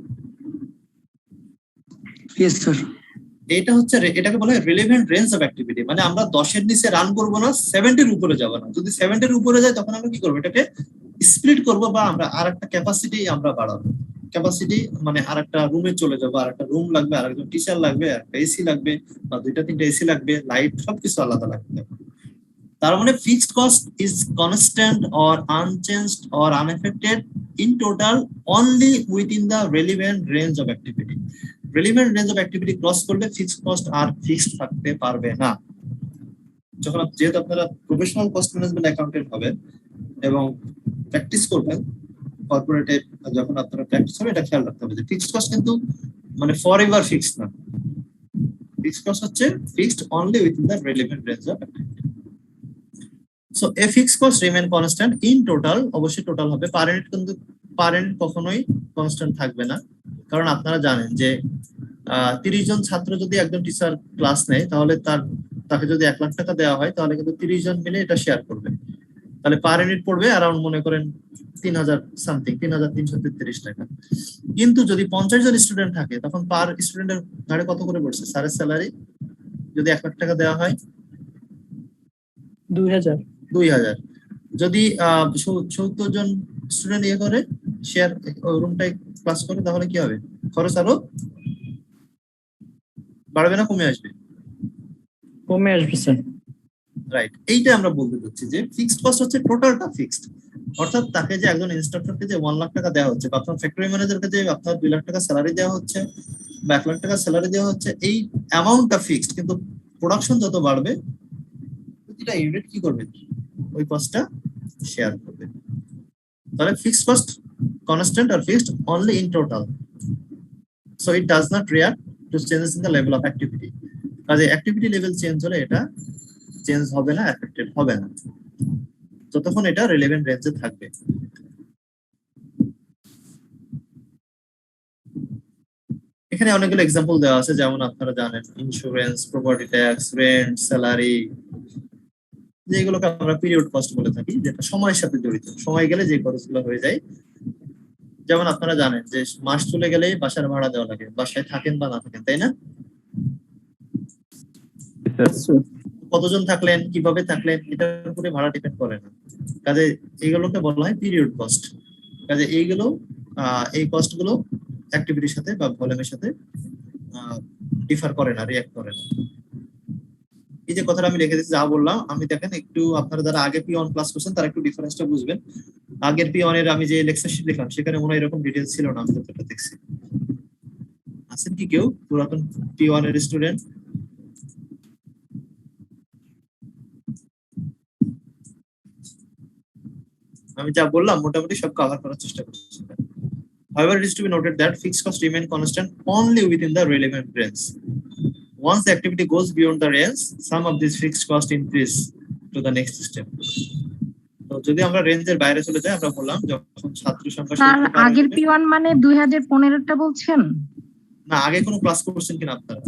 Speaker 10: Yes sir.
Speaker 1: এটাকে বলা হয় রিলেভেন্ট রেঞ্জ অফ অ্যাক্টিভিটি। মানে আমরা 10 এর নিচে রান করব না, 70 এর উপরে যাব না। যদি 70 এর উপরে যায় তখন আমরা কি করব, এটাকে স্প্লিট করব বা আমরা আরেকটা ক্যাপাসিটি আমরা বাড়াবো। ক্যাপাসিটি মানে আরেকটা রুমে চলে যাব, আরেকটা রুম লাগবে, আরেকজন টিচার লাগবে, একটা এসি লাগবে বা 2-3টা এসি লাগবে, লাইট সবকিছু আলাদা লাগবে। তার মানে fixed cost is constant or unchanged or unaffected in total only within the relevant range of activity. Relevant range of activity cross করলে ফিক্সড কস্ট আর ফিক্সড থাকতে পারবে না। যখন যেহেতু আপনারা প্রফেশনাল কস্ট ম্যানেজমেন্ট অ্যাকাউন্টেন্ট হবেন এবং প্র্যাকটিস করবেন কর্পোরেটে, যখন আপনারা প্র্যাকটিস হবে এটা খেয়াল রাখতে হবে যে ফিক্সড কস্ট কিন্তু মানে ফর এভার ফিক্সড না। ফিক্সড কস্ট হচ্ছে fixed only within the relevant range of activity. So A fixed cost remain constant in total, অবশ্যই টোটাল হবে, পারেন্ট কখনোই কনস্ট্যান্ট থাকবে না। কারণ আপনারা জানেন যে 30 জন ছাত্র যদি একজন টিচার ক্লাস নেয় তাহলে তাকে যদি 1 লাখ টাকা দেওয়া হয় তাহলে কিন্তু 30 জন মিলে এটা শেয়ার করবে, তাহলে পার ইউনিট পড়বে অ্যারাউন্ড মনে করেন 3000 সামথিং, 3333 টাকা। কিন্তু যদি 50 জন স্টুডেন্ট থাকে তখন পার স্টুডেন্টের ঘাড়ে কত করে পড়ছে? স্যারের স্যালারি যদি 1 লাখ টাকা দেওয়া হয় 2000। যদি 70 জন স্টুডেন্ট ইয়ে করে শেয়ার রুমটাই ক্লাস করে তাহলে কি হবে? খরচ আরো বাড়বে না কমে আসবে?
Speaker 2: কমে আসবে স্যার।
Speaker 1: রাইট, এইটা আমরা বলতে চাচ্ছি যে ফিক্সড কস্ট হচ্ছে টোটালটা ফিক্সড। অর্থাৎ তাকে যে একজন ইনস্ট্রাক্টরকে যে 1 লাখ টাকা দেওয়া হচ্ছে বা আপনার ফ্যাক্টরি ম্যানেজারকে যে আপনার 2 লাখ টাকা স্যালারি দেওয়া হচ্ছে বা 1 লাখ টাকা স্যালারি দেওয়া হচ্ছে, এই অ্যামাউন্টটা ফিক্সড, কিন্তু প্রোডাকশন যত বাড়বে প্রতিটা ইউনিট কি করবে, ওই কস্টটা শেয়ার করবে। তাহলে fixed cost constant or fixed only in total, so it does not react to changes in the level of activity. কাজে অ্যাক্টিভিটি লেভেল চেঞ্জ হলে এটা চেঞ্জ হবে না, এফেক্টেড হবে না, যতক্ষণ এটা রিলেভেন্ট রেঞ্জে থাকবে। এখানে অনেকগুলো এক্সাম্পল দেওয়া আছে, যেমন আপনারা জানেন insurance, property tax, rent, salary, যেগুলোকে আমরা পিরিয়ড কস্ট বলে থাকি, যেটা সময়ের সাথে জড়িত, সময় গেলে যে খরচগুলো হয়ে যায়। যেমন আপনারা জানেন যে মাস চলে গেলেই বাসার ভাড়া দেওয়া লাগে, বাসায় থাকেন বা না থাকেন, তাই না? কতজন থাকলেন, কিভাবে থাকলেন, এটার উপরে ভাড়া ডিপেন্ড করে না। কাজে এইগুলোকে বলা হয় পিরিয়ড কস্ট। কাজে এইগুলো এই কস্ট গুলো অ্যাক্টিভিটির সাথে বা ভলিউমের সাথে ডিফার করে না, রিঅ্যাক্ট করে না। এই যে কথাটা আমি রেখে দিচ্ছি, যা বললাম আমি, দেখেন একটু আপনারা যারা আগে P1 ক্লাস করছেন তারা একটু ডিফারেন্সটা বুঝবেন। আগের P1 এর আমি যে লেকচার শিট লিখলাম সেখানে মনে হয় এরকম ডিটেইলস ছিল না, আমি যতটা দেখছি। আছেন কি কেউ পুরাতন P1 এর স্টুডেন্ট? আমি যা বললাম মোটামুটি সব কভার করার চেষ্টা করছি। However, it is to be noted that fixed costs remain constant only within the relevant range. once the activity goes beyond the range, some of these fixed cost increase to the next step. তো যদি আমরা রেঞ্জের বাইরে চলে যাই, আমরা বললাম যখন ছাত্র সংখ্যা
Speaker 9: স্যার
Speaker 1: 70 পার হয়ে
Speaker 9: আগের
Speaker 1: যাবে-
Speaker 9: P1 মানে 2015টা বলছেন?
Speaker 1: না, আগে কোনো ক্লাস করছেন কিনা আপনারা?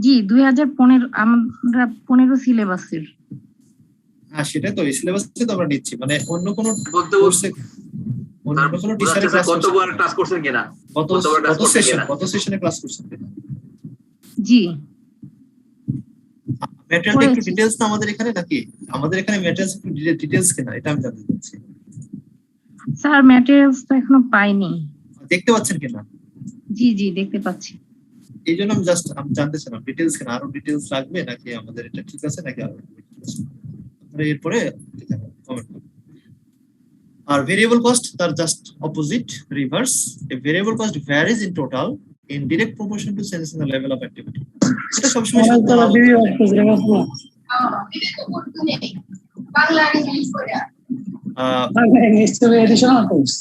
Speaker 9: জি 2015 আমরা 15 সিলেবাসের।
Speaker 1: হ্যাঁ, সেটাই তো, এই সিলেবাসে তো আমরা নিচ্ছি, মানে অন্য কোনো
Speaker 5: বলতে
Speaker 1: কোর্সে অন্য কোনো টিচারের ক্লাস
Speaker 5: কতবার ক্লাস করছেন কিনা,
Speaker 1: কত সেশনে ক্লাস করছেন কিনা?
Speaker 9: জি
Speaker 1: ম্যাটেরিয়াল একটু ডিটেইলস না আমাদের এখানে, নাকি আমাদের এখানে ম্যাটেরিয়ালস একটু ডিটেইলস কিনা এটা আমি জানতে চাচ্ছি।
Speaker 9: স্যার ম্যাটেরিয়ালস তো এখনো পাইনি।
Speaker 1: দেখতে পাচ্ছেন কিনা?
Speaker 9: জি জি দেখতে পাচ্ছি।
Speaker 1: এই জন্য আমি জানতে চাইলাম ডিটেইলস কিনা, আরো ডিটেইলস লাগবে নাকি আমাদের এটা ঠিক আছে নাকি আরো আপনারা এরপরে কমেন্ট করুন। আর ভেরিয়েবল কস্ট তার just opposite, reverse. A variable cost varies in total in direct proportion to changes in the level of activity. এটা সবসময় সত্য না।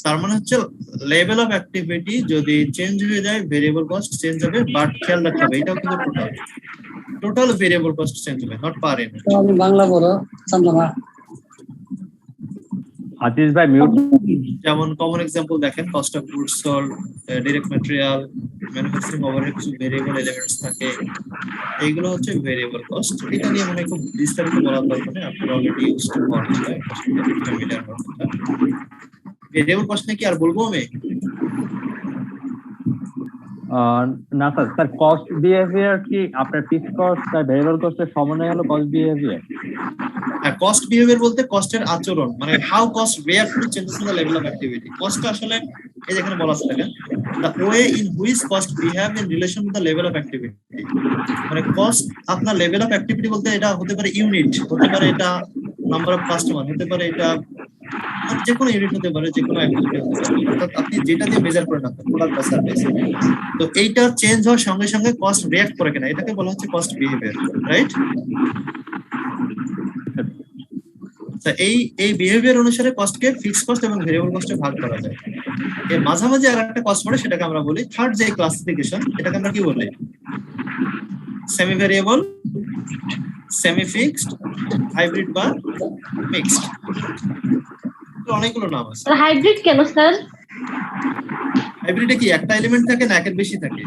Speaker 1: তার মানে হচ্ছে লেভেল অফ অ্যাক্টিভিটি যদি চেঞ্জ হয়ে যায়, ভেরিয়েবল কস্ট চেঞ্জ হবে, বাট খেয়াল রাখতে হবে এটাও কিন্তু টোটাল ভেরিয়েবল কস্ট চেঞ্জ হবে, নট পার ইউনিট।
Speaker 10: বাংলা বড় সামলামা
Speaker 3: আতিশ ভাই মিউট।
Speaker 1: যেমন কমন এক্সাম্পল দেখেন, cost of goods sold, direct material, manufacturing overhead, কিছু ভেরিয়েবল এলিমেন্টস থাকে, এইগুলো হচ্ছে ভেরিয়েবল কস্ট। এটা নিয়ে মানে খুব বিস্তারিত বলার দরকার নেই, আপনি already use to variable cost নিয়ে কি আর বলবো আমি?
Speaker 3: না স্যার, স্যার কস্ট বিহেভিয়ার কি আপনার ফিক্সড কস্ট আর ভেরিয়েবল কস্টের সমন্বয় হলো কস্ট বিহেভিয়ার?
Speaker 1: কস্ট বিহেভিয়ার বলতে কস্টের আচরণ, মানে how cost react to changes in the level of activity. Cost আসলে এই যেখানে বলা আছে দেখেন, the way in which cost behave in relation to the level of activity. মানে কস্ট আপনার লেভেল অফ অ্যাক্টিভিটি বলতে এটা হতে পারে ইউনিট, হতে পারে এটা নাম্বার অফ কাস্টমার, হতে পারে এটা যে কোনো ইউনিট হতে পারে, যে কোনো অ্যাক্টিভিটি হতে পারে, অর্থাৎ আপনি যেটা দিয়ে মেজার করেন আপনার প্রোডাক্ট বা সার্ভিস, তো এইটা চেঞ্জ হওয়ার সঙ্গে সঙ্গে কস্ট রিঅ্যাক্ট করে কিনা, এটাকে বলা হচ্ছে কস্ট বিহেভিয়ার, রাইট? এই বিহেভিয়ার অনুসারে কস্টকে ফিক্সড কস্ট এবং ভেরিয়েবল কস্টে ভাগ করা যায়। এর মাঝামাঝি আর একটা কস্ট পড়ে, সেটাকে আমরা বলি থার্ড যে ক্লাসিফিকেশন, এটাকে আমরা কি বলি? Semi variable, semi fixed, hybrid বা মিক্সড। অনেকগুলো নাম আছে।
Speaker 7: হাইব্রিড কেন স্যার?
Speaker 1: হাইব্রিডে কি একটা এলিমেন্ট থাকে না একের বেশি থাকে?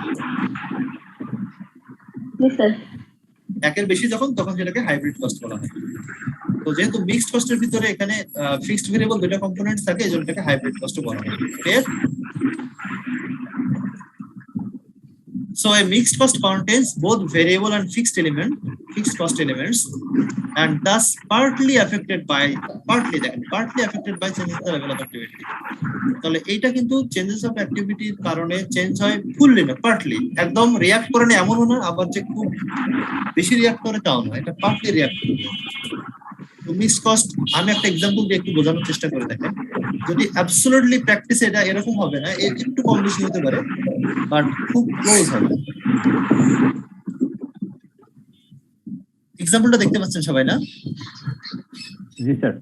Speaker 7: স্যার
Speaker 1: একের বেশি যখন, তখন সেটাকে হাইব্রিড কস্ট বলা হয়। তো যেহেতু মিক্সড কস্টের ভিতরে এখানে ফিক্সড ভেরিয়েবল দুটো কম্পোনেন্টস থাকে, এজন্য এটাকে হাইব্রিড কস্ট বলা হয়। Clear? So a mixed cost contains both variable and fixed cost elements, and thus partly affected by changes in the level of activity. তাহলে এইটা কিন্তু চেঞ্জেস অফ অ্যাক্টিভিটির কারণে চেঞ্জ হয় ফুললি না, পার্টলি। একদম রিঅ্যাক্ট করে না এমনও না, আবার যে খুব বেশি রিঅ্যাক্ট করে তাও না, এটা পার্টলি রিঅ্যাক্ট করে। তো মিক্সড কস্ট আমি একটা এক্সাম্পল দিয়ে একটু বোঝানোর চেষ্টা করে দেখেন। যদি অ্যাবসলিউটলি প্র্যাকটিসে এটা এরকম হবে না, এর একটু কম বেশি হতে পারে, বাট খুব ক্লোজ হবে। এক্সাম্পলটা দেখতে পাচ্ছেন সবাই না?
Speaker 3: জি স্যার।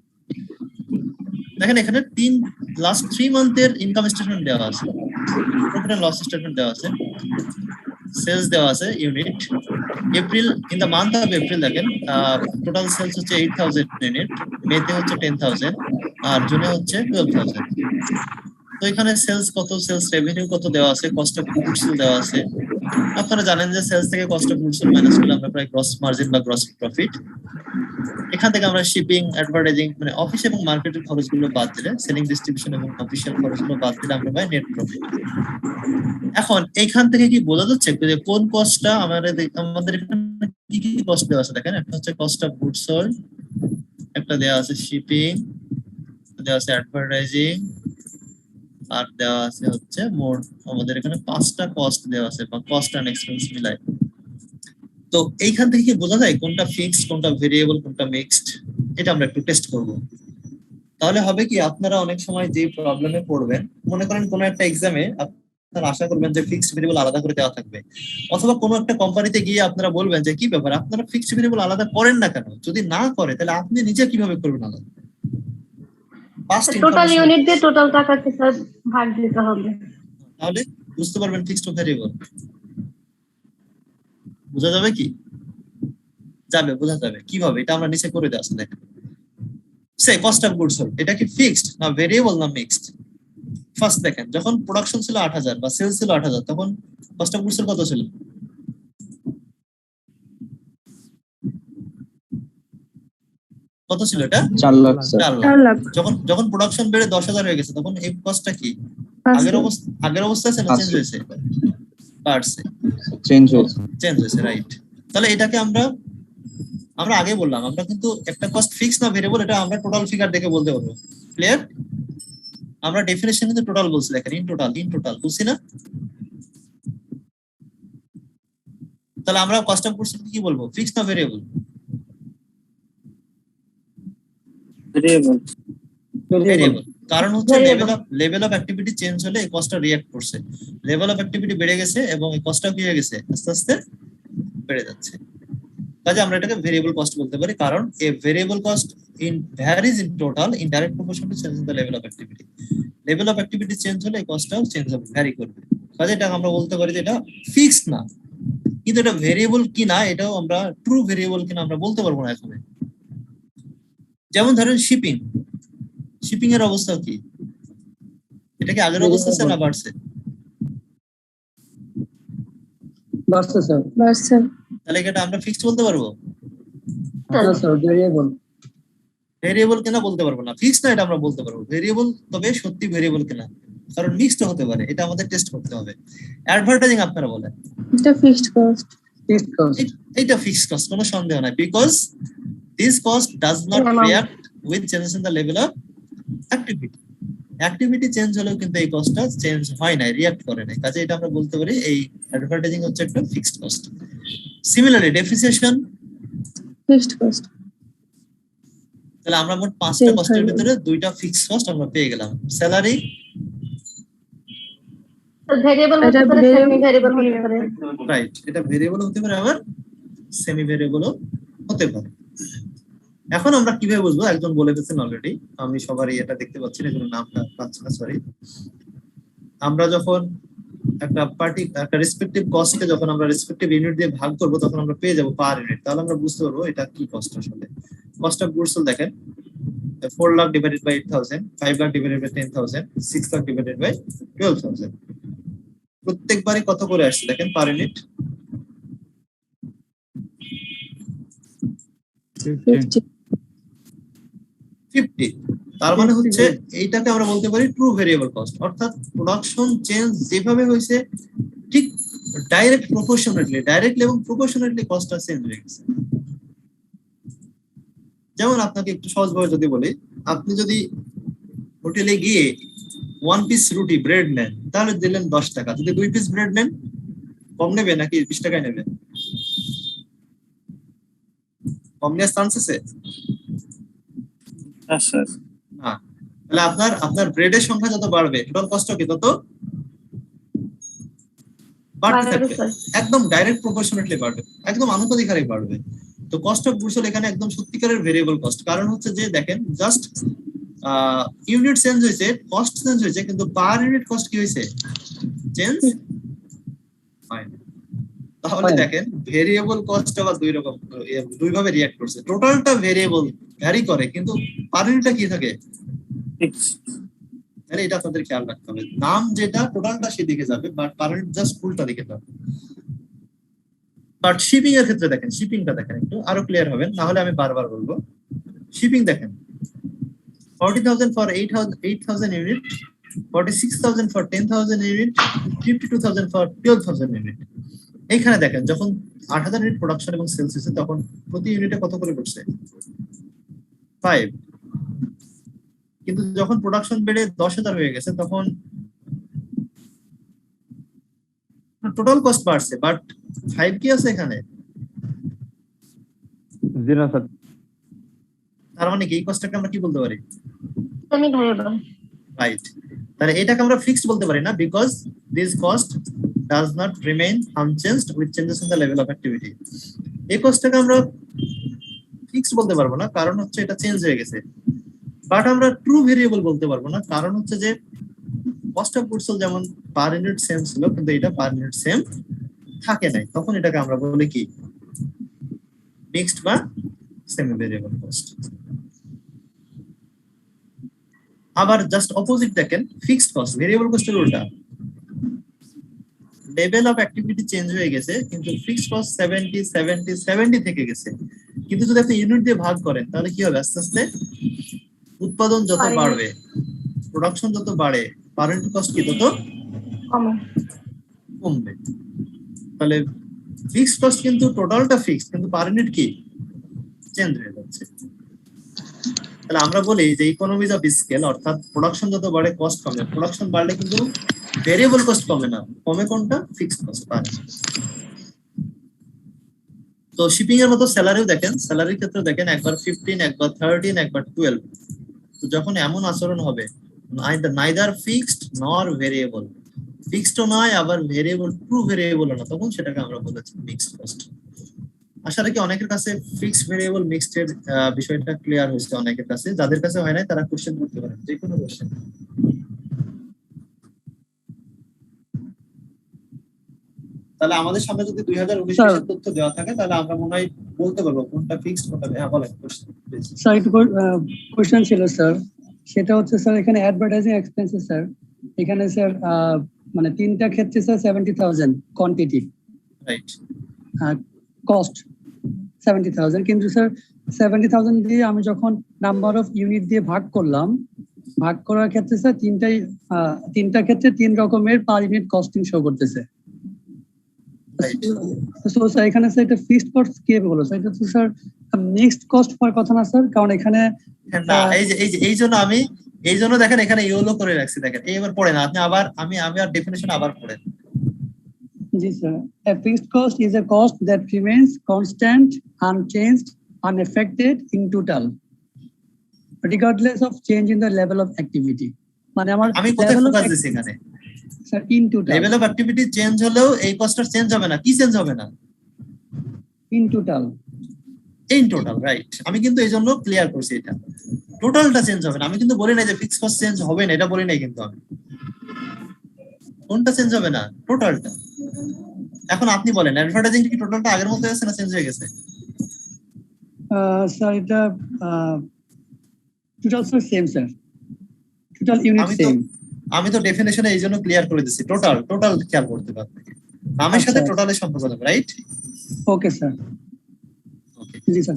Speaker 1: দেখেন এখানে লাস্ট 3 মান্থের ইনকাম স্টেটমেন্ট দেওয়া আছে, প্রফিট এন্ড লস স্টেটমেন্ট দেওয়া আছে, সেলস দেওয়া আছে unit. April, in the month of April দেখেন টোটাল সেলস হচ্ছে 8000 ইউনিট, মেতে হচ্ছে 10000, আর জুনে হচ্ছে 12000। তো এখানে সেলস কত, সেলস রেভিনিউ কত দেওয়া আছে, কস্ট অফ গুডস দেওয়া আছে। আপনারা জানেন যে সেলস থেকে কস্ট অফ গুডস মাইনাস করলে আমরা প্রায় গ্রস মার্জিন বা গ্রস প্রফিট। এখান থেকে আমরা শিপিং, অ্যাডভার্টাইজিং মানে অফিস এবং মার্কেটের খরচগুলো বাদ দিলে, সেলিং, ডিস্ট্রিবিউশন এবং অফিসিয়াল খরচগুলো বাদ দিলে আমরা পাই নেট প্রফিট। এখন এইখান থেকে কি বোঝা যাচ্ছে যে কোন কস্টটা আমাদের এখানে কি কি কস্ট দেওয়া আছে? দেখেন একটা হচ্ছে কস্ট অফ গুডস সোল্ড, একটা দেওয়া আছে শিপিং, দেওয়া আছে অ্যাডভার্টাইজিং, আর দেওয়া আছে হচ্ছে মোট আমাদের এখানে 5টা কস্ট দেওয়া আছে বা কস্ট এন্ড এক্সপেন্স মিলাই। তো এইখান থেকে কি বোঝা যায় কোনটা ফিক্সড, কোনটা ভেরিয়েবল, কোনটা মিক্সড? এটা আমরা একটু টেস্ট করব। তাহলে হবে কি, আপনারা অনেক সময় যে প্রবলেমে পড়বেন, মনে করেন কোনো একটা এক্সামে আপনারা আশা করবেন যে ফিক্সড ভেরিয়েবল আলাদা করে দেওয়া থাকবে, অথবা কোনো একটা কোম্পানিতে গিয়ে আপনারা বলবেন যে কি ব্যাপার আপনারা ফিক্সড ভেরিয়েবল আলাদা করেন না কেন? যদি না করে তাহলে আপনি নিজে কিভাবে করবেন আলাদা?
Speaker 7: টোটাল ইউনিট দিয়ে টোটাল টাকাকে স্যার ভাগ দিতে হবে,
Speaker 1: তাহলে বুঝতে পারবেন ফিক্সড ও ভেরিয়েবল। বোঝা যাবে কি? যাবে, বোঝা যাবে কিভাবে? এটা আমরা নিচে করে দেওয়া আছে দেখেন। সে কস্ট অফ গুডস সোল্ড, এটা কি ফিক্সড না ভেরিয়েবল না মিক্সড? ফার্স্ট দেখেন, যখন প্রোডাকশন ছিল 8000 বা সেলস ছিল 8000, তখন কস্ট অফ গুডস সোল্ড কত ছিল? কত ছিল এটা?
Speaker 8: 4 লাখ স্যার।
Speaker 1: 4 লাখ। যখন প্রোডাকশন বেড়ে 10,000 হয়ে গেছে, তখন এই কস্টটা কি আগের অবস্থা আছে না চেঞ্জ হয়েছে? বাড়ছে,
Speaker 8: চেঞ্জ হয়েছে,
Speaker 1: রাইট। তাহলে এটাকে আমরা আগে বললাম, আমরা কিন্তু একটা কস্ট ফিক্স না ভেরিয়েবল, এটা আমরা টোটাল ফিগার দেখে বলতে পারবো। ক্লিয়ার? আমরা ডেফিনিশন কিন্তু টোটাল বলছি, দেখেন ইন টোটাল বলছি না? তাহলে আমরা কস্ট অফ গুডস কি বলবো, ফিক্স না ভেরিয়েবল? ভেরিয়েবল। কারণ হচ্ছে লেভেল অফ অ্যাক্টিভিটি চেঞ্জ হলে এই কস্টটা রিঅ্যাক্ট করছে। লেভেল অফ অ্যাক্টিভিটি বেড়ে গেছে এবং এই কস্টটা কি হয়ে গেছে, আস্তে আস্তে বেড়ে যাচ্ছে। কাজে আমরা এটাকে ভেরিয়েবল কস্ট বলতে পারি, কারণ a variable cost varies in total in direct proportion to change in the level of activity. Level of activity change হলে এই কস্টটাও চেঞ্জ হবে, ভ্যারি করবে। কাজে এটা আমরা বলতে পারি যে এটা ফিক্সড না, কিন্তু এটা ভেরিয়েবল কিনা, এটাও আমরা ট্রু ভেরিয়েবল কিনা আমরা বলতে পারবো না এখন। যেমন ধরেন শিপিং এর অবস্থা কি? এটা কি আগের অবস্থা আছে না বাড়ছে?
Speaker 10: বাড়ছে স্যার।
Speaker 1: তাহলে এটা আমরা ফিক্সড বলতে পারবো?
Speaker 10: না স্যার,
Speaker 1: ভেরিয়েবল কিনা বলতে পারবো না, ফিক্সড না এটা আমরা বলতে পারবো। ভেরিয়েবল, তবে সত্যি ভেরিয়েবল কিনা, কারণ মিক্সড হতে পারে, এটা আমাদের টেস্ট করতে হবে। অ্যাডভার্টাইজিং আপনারা বলেন
Speaker 11: এটা ফিক্সড কস্ট।
Speaker 1: এটা ফিক্সড কস্ট, কোনো সন্দেহ নাই, because this cost does not react with changes in the level of activity. Activity change হলেও কিন্তু এই কস্টটা চেঞ্জ হয় না, রিঅ্যাক্ট করে না। কাজে এটা আমরা বলতে পারি এই অ্যাডভার্টাইজিং হচ্ছে একটা fixed cost. Similarly depreciation
Speaker 11: fixed cost.
Speaker 1: তাহলে আমরা মোট 5টা কস্টের ভিতরে 2টা ফিক্সড কস্ট আমরা পেয়ে গেলাম। স্যালারি
Speaker 7: ভেরিয়েবল হতে পারে, সেমি ভেরিয়েবল হতে পারে।
Speaker 1: রাইট, এটা ভেরিয়েবল হতে পারে, আবার সেমি ভেরিয়েবলও হতে পারে। এখন আমরা কিভাবে বুঝবো? একজন বলে দিয়েছেন অলরেডি, আমি সবারই এটা দেখতে পাচ্ছি না, কোনো নামটা পাচ্ছি না, সরি। আমরা যখন একটা রেসপেক্টিভ কস্টকে যখন আমরা রেসপেক্টিভ ইউনিট দিয়ে ভাগ করব, তখন আমরা পেয়ে যাব পার ইউনিট। তাহলে আমরা বুঝতে পারবো এটা কি কস্ট আসলে। কস্ট অফ গুডস সোল্ড দেখেন, 4 lakh divided by 8000, 5 lakh divided by 10,000, 6 lakh divided by 12,000। প্রত্যেকবারই কত করে আসছে দেখেন পার ইউনিট? 50। তার মানে হচ্ছে এইটাকে আমরা বলতে পারি ট্রু ভেরিয়েবল কস্ট, অর্থাৎ প্রোডাকশন চেঞ্জ যেভাবে হয়েছে ঠিক ডাইরেক্টলি এবং প্রপোর্শনেটলি কস্টটা চেঞ্জ হয়ে গেছে। যেমন আপনাকে একটু সহজভাবে যদি বলি, আপনি যদি হোটেলে গিয়ে 1 পিস রুটি ব্রেড নেন, তাহলে দিলেন 10 টাকা। যদি 2 পিস ব্রেড নেন, কম নেবে নাকি 20 টাকায় নেবে? কম নেওয়ার চান্স আছে? না। তাহলে আপনার ব্রেডের সংখ্যা যত বাড়বে, টোটাল কস্ট কি তত বাড়তে থাকবে, একদম ডাইরেক্ট প্রপোর্শনেটলি বাড়বে, একদম আনুপাতিক হারে বাড়বে। তো কস্ট অফ গুডস সোল্ড এখানে একদম সত্যিকারের ভেরিয়েবল কস্ট। কারণ হচ্ছে যে দেখেন, জাস্ট ইউনিট চেঞ্জ হয়েছে, কস্ট চেঞ্জ হয়েছে, কিন্তু পার ইউনিট কস্ট কি হয়েছে? চেঞ্জ হয় না। তাহলে দেখেন ভেরিয়েবল কস্ট আবার দুই ভাবে রিঅ্যাক্ট করছে। টোটালটা ভেরিয়েবল ভ্যারি করে, কিন্তু পার ইউনিটটা কি থাকে? তাহলে এটা আপনাদের খেয়াল রাখতে হবে। নাম যেটা টোটালটা সেদিকে যাবে, বাট পার ইউনিট জাস্ট ফুলটা দিকে যাবে। বাট শিপিং এর ক্ষেত্রে দেখেন, শিপিংটা দেখেন একটু আরো ক্লিয়ার হবেন, না হলে আমি বারবার বলবো। শিপিং দেখেন, 40,000 for 8,000 unit, 46,000 for 10,000 unit, 52,000 for 12,000 unit. এইখানে দেখেন যখন 8,000 ইউনিট প্রোডাকশন এবং সেলস হয়েছে, তখন প্রতি ইউনিটে কত করে পড়ছে? 5। কিন্তু যখন প্রোডাকশন বেড়ে 10,000 হয়ে গেছে, তখন টোটাল কস্ট বাড়ছে, বাট 5 কি আছে এখানে?
Speaker 3: 0 স্যার।
Speaker 1: তার মানে কি এই কস্টটাকে আমরা কি বলতে পারি?
Speaker 7: Semi variable.
Speaker 1: রাইট। তাহলে এটাকে আমরা ফিক্সড বলতে পারি না, because this cost does not remain unchanged with changes in the level of activity. এই কস্টটাকে আমরা ফিক্সড বলতে পারবো না, কারণ হচ্ছে এটা চেঞ্জ হয়ে গেছে। বাট আমরা ট্রু ভেরিয়েবল বলতে পারবো না, কারণ হচ্ছে যে কস্ট অফ গুডস সোল্ড যেমন পার ইউনিট সেম ছিল, কিন্তু এটা পার ইউনিট সেম থাকে নাই, তখন এটাকে আমরা বলি কি মিক্সড বা সেমি ভেরিয়েবল কস্ট। আবার জাস্ট অপোজিট দেখেন ফিক্সড কস্ট, ভেরিয়েবল কস্টের উল্টা, লেভেল অফ অ্যাক্টিভিটি চেঞ্জ হয়ে গেছে কিন্তু ফিক্সড কস্ট 70 থেকে গেছে, কিন্তু যদি আপনি ইউনিট দিয়ে ভাগ করেন তাহলে কি হবে, আস্তে আস্তে উৎপাদন যত বাড়বে, প্রোডাকশন যত বাড়ে, পার ইউনিট কস্ট কি তত কমবে। তাহলে ফিক্সড কস্ট কিন্তু টোটালটা ফিক্সড, কিন্তু পার ইউনিট কি চেঞ্জ হয়ে যাচ্ছে। তাহলে আমরা বলি যে ইকোনমিজ অফ স্কেল, অর্থাৎ প্রোডাকশন যত বাড়ে কস্ট কমে, প্রোডাকশন বাড়লে কিন্তু ভেরিয়েবল কস্ট কমে না, কমে কোনটা, ফিক্সড কস্ট বাড়ে। তো শিপিং এর মতো স্যালারিও দেখেন, স্যালারির ক্ষেত্রে দেখেন একবার 15, একবার 13, একবার 12। তো যখন এমন আচরণ হবে নাইদার ফিক্সড নর ভেরিয়েবল, ফিক্সডও নয় আবার ভেরিয়েবল ট্রু ভেরিয়েবল না, তখন সেটাকে আমরা বলেছি মিক্সড কস্ট। আশা রাখি অনেকের কাছে ফিক্সড ভেরিয়েবল মিক্সড এর বিষয়টা ক্লিয়ার হয়েছে, অনেকের কাছে, যাদের কাছে হয় নাই তারা কোশ্চেন করতে পারেন, যে কোনো কোশ্চেন। তাহলে আমাদের সামনে যদি 2019 এর তথ্য দেওয়া থাকে তাহলে আমরা মনে হয় বলতে পারবো কোনটা ফিক্সড কোনটা, হ্যাঁ বলেন কোশ্চেন।
Speaker 10: স্যার একটু কোশ্চেন ছিল স্যার, সেটা হচ্ছে স্যার এখানে অ্যাডভার্টাইজিং এক্সপেন্সেস স্যার, এখানে স্যার মানে তিনটা ক্ষেত্রে স্যার 70,000 কোয়ান্টিটি,
Speaker 1: রাইট,
Speaker 10: কস্ট 70,000, কিন্তু স্যার 70,000 দিয়ে আমি যখন নাম্বার অফ ইউনিট দিয়ে ভাগ করলাম, ভাগ করার ক্ষেত্রে স্যার তিনটা ক্ষেত্রে 3 রকমের পার ইউনিট কস্টিং শো করতেছে। সো স্যার এখানে স্যার এটা ফিক্সড কস্ট কে বলো স্যার, এটা তো স্যার মিক্সড কস্ট হওয়ার কথা না স্যার, কারণ এখানে
Speaker 1: না এই জন্য দেখেন এখানে ইয়েলো করে রাখছি, দেখেন এইবার পড়েন আপনি, আবার আমি আর ডেফিনিশন আবার পড়েন।
Speaker 10: জি sir, a fixed cost is a cost that remains constant, unchanged, unaffected in total, regardless of change in the level of activity. মানে
Speaker 1: আমি কোথায় ফোকাস দিছি এখানে
Speaker 10: sir, in total,
Speaker 1: level of activity change হলেও এই কস্টটা change হবে না, কি চেঞ্জ হবে না,
Speaker 10: in total,
Speaker 1: in total, right. আমি কিন্তু এই জন্য ক্লিয়ার করছি এটা, টোটালটা চেঞ্জ হবে না, আমি কিন্তু বলি নাই যে ফিক্সড কস্ট চেঞ্জ হবে না, এটা বলি নাই কিন্তু আমি, কোনটা চেঞ্জ হবে না, টোটালটা। এখন আপনি বলেন অ্যাডভার্টাইজিং কি টোটালটা আগের মতো আছে না চেঞ্জ হয়ে গেছে?
Speaker 10: স্যার এটা total sir same sir, total unit same.
Speaker 1: আমি তো ডেফিনেশনে এই জন্য ক্লিয়ার করে দিছি, টোটাল খেয়াল করতে পারবে, নামের সাথে টোটালের সম্পর্ক আছে, রাইট?
Speaker 10: Okay sir.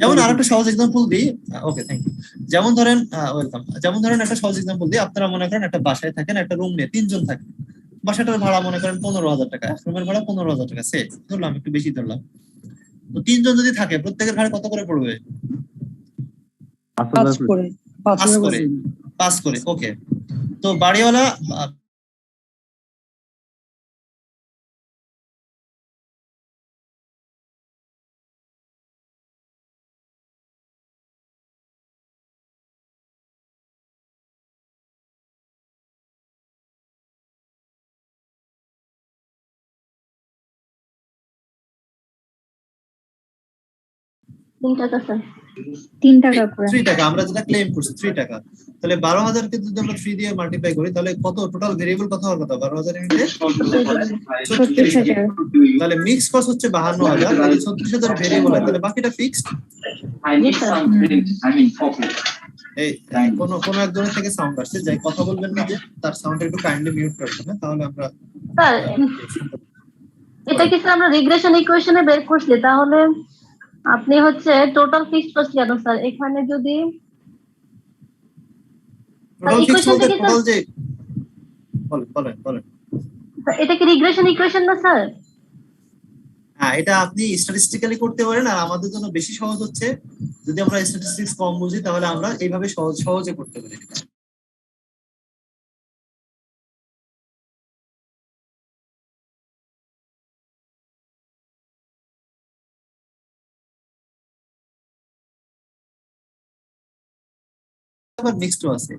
Speaker 1: যেমন আরেকটা সহজ এক্সাম্পল দিই, ওকে থ্যাংক ইউ। যেমন ধরেন ওয়েলকাম, যেমন ধরেন একটা সহজ এক্সাম্পল দিই, আপনারা মনে করেন একটা বাসায় থাকেন, একটা রুম নিয়ে 3 জন থাকেন, বাসাটার ভাড়া মনে করেন 15,000 টাকা, রুমের ভাড়া 15,000 টাকা, সেট ধরলাম, একটু বেশি ধরলাম। তো 3 জন যদি থাকে প্রত্যেকের ভাড়া কত করে পড়বে? 5 করে, ওকে। তো বাড়িওয়ালা
Speaker 12: তিন টাকা করে,
Speaker 1: 3 টাকা আমরা যেটা ক্লেম করছি 3 টাকা, তাহলে 12,000 কে যদি আমরা 3 দিয়ে মাল্টিপ্লাই করি তাহলে কত টোটাল ভেরিয়েবল কত হওয়ার কথা? 12,000 ইউনিটে 36,000। তাহলে মিক্স কস্ট হচ্ছে 52,000, যদি 36,000 ভেরিয়েবল হয় তাহলে বাকিটা ফিক্সড। এই কোন একজনের থেকে সাউন্ড আসছে, যাই কথা বলবেন না, যে তার সাউন্ডটা একটু কাইন্ডলি মিউট করবেন না, তাহলে আমরা
Speaker 7: স্যার এটা কি স্যার আমরা রিগ্রেশন ইকুয়েশনে বের করছি, তাহলে আপনি হচ্ছে টোটাল ফিক্সড কস্ট কেন স্যার এখানে যদি
Speaker 1: টোটাল ফিক্সড বলতে টোটাল যে বলেন
Speaker 7: এটা কি রিগ্রেশন ইকুয়েশন না স্যার?
Speaker 1: হ্যাঁ, এটা আপনি স্ট্যাটিস্টিক্যালি করতে পারেন, আর আমাদের জন্য বেশি সহজ হচ্ছে যদি আমরা স্ট্যাটিস্টিক্স কম বুঝি তাহলে আমরা এইভাবে সহজে করতে পারি। আবার মিক্সড আছে,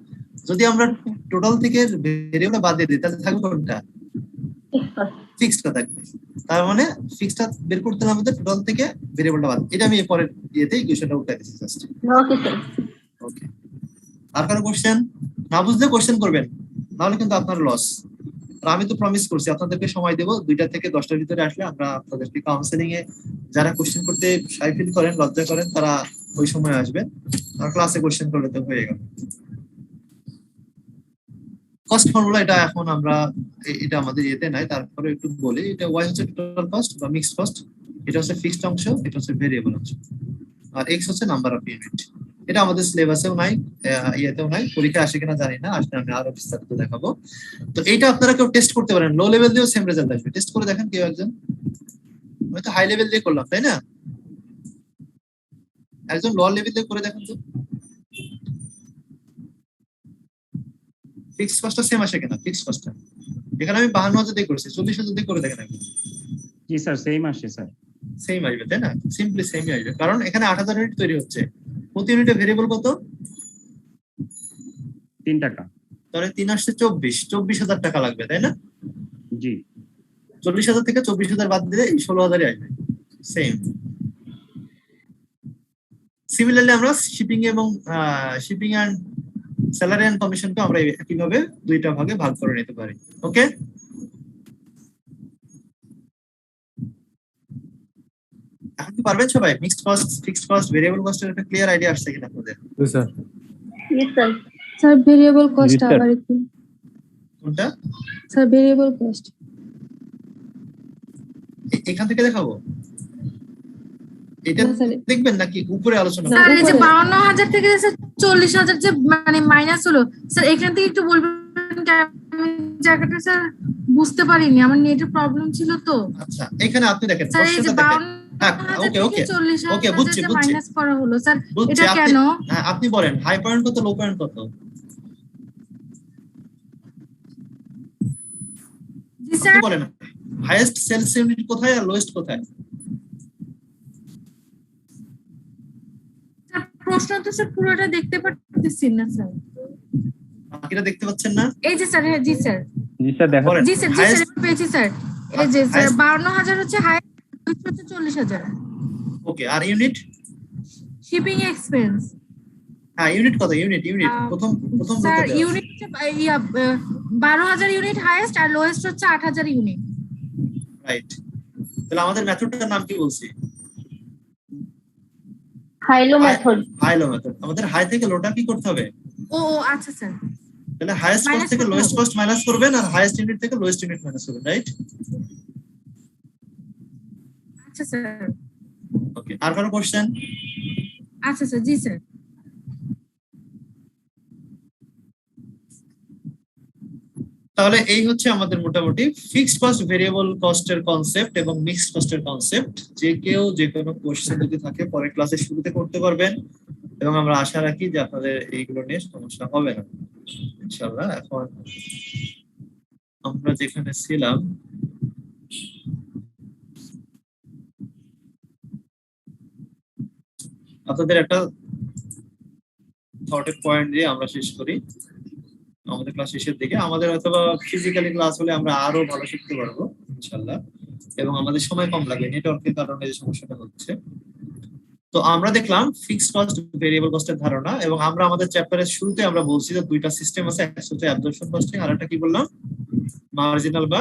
Speaker 1: যদি আমরা টোটাল থেকে ভেরিয়েবল বাদ দিয়ে দিই তাহলে থাকবে কোনটা? ফিক্সডটা থাকবে। তার মানে ফিক্সডটা বের করতে হলে আমাদের টোটাল থেকে ভেরিয়েবলটা বাদ। এটা আমি পরের ইয়েতে ইকুয়েশনটা উঠাই দিচ্ছি জাস্ট।
Speaker 7: Okay sir.
Speaker 1: ওকে, আর কারো কোশ্চেন? না বুঝলে কোশ্চেন করবেন, নাহলে কিন্তু আপনার লস। আর আমি তো প্রমিস করছি আপনাদেরকে সময় দেবো 2টা থেকে 10টার ভিতরে আসলে আমরা আপনাদেরকে কাউন্সেলিং এ যারা কোশ্চেন করতে শাই ফিল করেন, লজ্জা করেন, তারা ওই সময় আসবেন, আর ক্লাসে কোশ্চেন করলে তো হয়ে গেল। কস্ট ফর্মুলা এটা এখন আমরা এটা আমাদের ইয়েতে নাই, তারপরে একটু বলি। এটা ওয়াই হচ্ছে টোটাল কস্ট বা মিক্সড কস্ট, এটা হচ্ছে ফিক্সড অংশ, এটা হচ্ছে ভেরিয়েবল অংশ, আর এক্স হচ্ছে নাম্বার অফ ইউনিট। এটা আমাদের সিলেবাসেও নাই, ইয়েতেও নাই, পরীক্ষা আসে কিনা জানি না, আসলে আমি আরো বিস্তারিত দেখাবো। তো এইটা আপনারা কেউ টেস্ট করতে পারেন, লো লেভেল দিয়েও সেম রেজাল্ট আসবে। টেস্ট করে দেখেন কেউ একজন। আমি তো হাই লেভেল দিয়ে করলাম, তাই না? একজন লোয়ার লেভেল দিয়ে করে দেখেন তো ফিক্সড কস্টটা সেম আসে কিনা। ফিক্সড কস্টটা এখানে আমি 52,000 দিয়ে করেছি, 40,000 দিয়ে করে দেখেন একজন।
Speaker 13: জি স্যার সেম আসে স্যার।
Speaker 1: সেম আসবে তাই না? সিম্পলি সেমই আসবে, কারণ এখানে 8,000 ইউনিট তৈরি হচ্ছে। প্রতি ইউনিটে ভেরিয়েবল কত?
Speaker 13: 3 টাকা।
Speaker 1: তাহলে 3 আসছে 24,000 টাকা লাগবে, তাই না?
Speaker 13: জি।
Speaker 1: 40,000 থেকে 24,000 বাদ দিলে 16,000 আসবে। সেম। সিমিলারলি আমরা শিপিং এবং শিপিং এন্ড স্যালারি এন্ড কমিশনকে আমরা একইভাবে 2টা ভাগে ভাগ করে নিতে পারি। ওকে, এখন কি পারবেন সবাই? Mixed cost, fixed cost, variable কস্টের একটা ক্লিয়ার আইডিয়া আসছে কিনা আপনাদের?
Speaker 11: Sir
Speaker 7: yes sir.
Speaker 11: Sir variable cost আবার একটু।
Speaker 1: কোনটা
Speaker 11: স্যার? ভেরিয়েবল কস্ট
Speaker 1: এখান থেকে দেখাবো? এটা দেখবেন নাকি উপরে আলোচনা
Speaker 14: স্যার এই যে 52,000 থেকে স্যার 40,000 যে মানে মাইনাস হলো স্যার, এখান থেকে একটু বলবেন? জায়গাটা স্যার বুঝতে পারিনি, আমার নেটের প্রবলেম ছিল তো।
Speaker 1: আচ্ছা এখানে আপনি দেখেন
Speaker 14: স্যার এই যে
Speaker 1: 52,000 ওকে ওকে
Speaker 14: 40,000
Speaker 1: ওকে বুঝছি
Speaker 14: মাইনাস করা হলো স্যার,
Speaker 1: বুঝছি।
Speaker 14: এটা কেন?
Speaker 1: হ্যাঁ আপনি বলেন হাই পয়েন্ট কত, লো পয়েন্ট কত?
Speaker 14: জি স্যার
Speaker 1: বলেন হাইয়েস্ট সেলস ইউনিট কোথায় আর লোয়েস্ট কোথায়?
Speaker 14: প্রশ্ন তো স্যার পুরোটা দেখতে পাচ্ছি না স্যার।
Speaker 1: বাকিটা দেখতে পাচ্ছেন না?
Speaker 14: এই যে স্যার, হ্যাঁ জি স্যার।
Speaker 3: জি স্যার দেখো।
Speaker 14: জি স্যার জি স্যার পেয়েছি স্যার। এই যে স্যার 52,000 হচ্ছে হাই, হচ্ছে 40,000।
Speaker 1: ওকে, আর ইউনিট?
Speaker 14: Shipping expense.
Speaker 1: হ্যাঁ ইউনিট কত? ইউনিট প্রথম
Speaker 14: স্যার ইউনিট 12,000 ইউনিট হাইয়েস্ট, আর লোয়েস্ট হচ্ছে 8,000 ইউনিট।
Speaker 1: রাইট। তাহলে আমাদের মেথডটার নাম কি বলছি?
Speaker 7: হাইলো মেথড।
Speaker 1: হাইলো মেথড। আমাদের হাই থেকে লোটা কি করতে হবে?
Speaker 14: ও আচ্ছা স্যার।
Speaker 1: তাহলে হাইয়েস্ট কস্ট থেকে লোয়েস্ট কস্ট মাইনাস করবেন, আর হাইয়েস্ট ইউনিট থেকে লোয়েস্ট ইউনিট মাইনাস করবেন, রাইট?
Speaker 14: আচ্ছা স্যার।
Speaker 1: ওকে, আর কোনো কোশ্চেন?
Speaker 14: আচ্ছা স্যার, জি স্যার।
Speaker 1: তাহলে এই হচ্ছে আমাদের মোটামুটি ফিক্সড কস্ট, ভেরিয়েবল কস্টের কনসেপ্ট এবং মিক্সড কস্টের কনসেপ্ট। যে কেউ যে কোনো কোশ্চেন যদি থাকে পরে ক্লাসের শুরুতে করতে পারবেন, এবং আমরা আশা রাখি যে আপনাদের এইগুলো নিয়ে সমস্যা হবে না ইনশাআল্লাহ। এখন আমরা যেখানে ছিলাম, আপনাদের একটা থটের পয়েন্ট দিয়ে আমরা শেষ করি আমাদের ক্লাস শেষের দিকে। আমাদের অথবা ফিজিক্যালি ক্লাস হলে আমরা আরো ভালো শিখতে পারবো ইনশাআল্লাহ, এবং আমাদের সময় কম লাগবে নেটওয়ার্কের কারণে যে সমস্যাটা হচ্ছে। তো আমরা দেখলাম ফিক্সড কস্ট, ভেরিয়েবল কস্টের ধারণা, এবং আমরা আমাদের চ্যাপ্টারের শুরুতে আমরা বলছি যে 2টা সিস্টেম আছে, একটা হচ্ছে অ্যাবজর্পশন কস্টিং, আর একটা কি বললাম? মার্জিনাল বা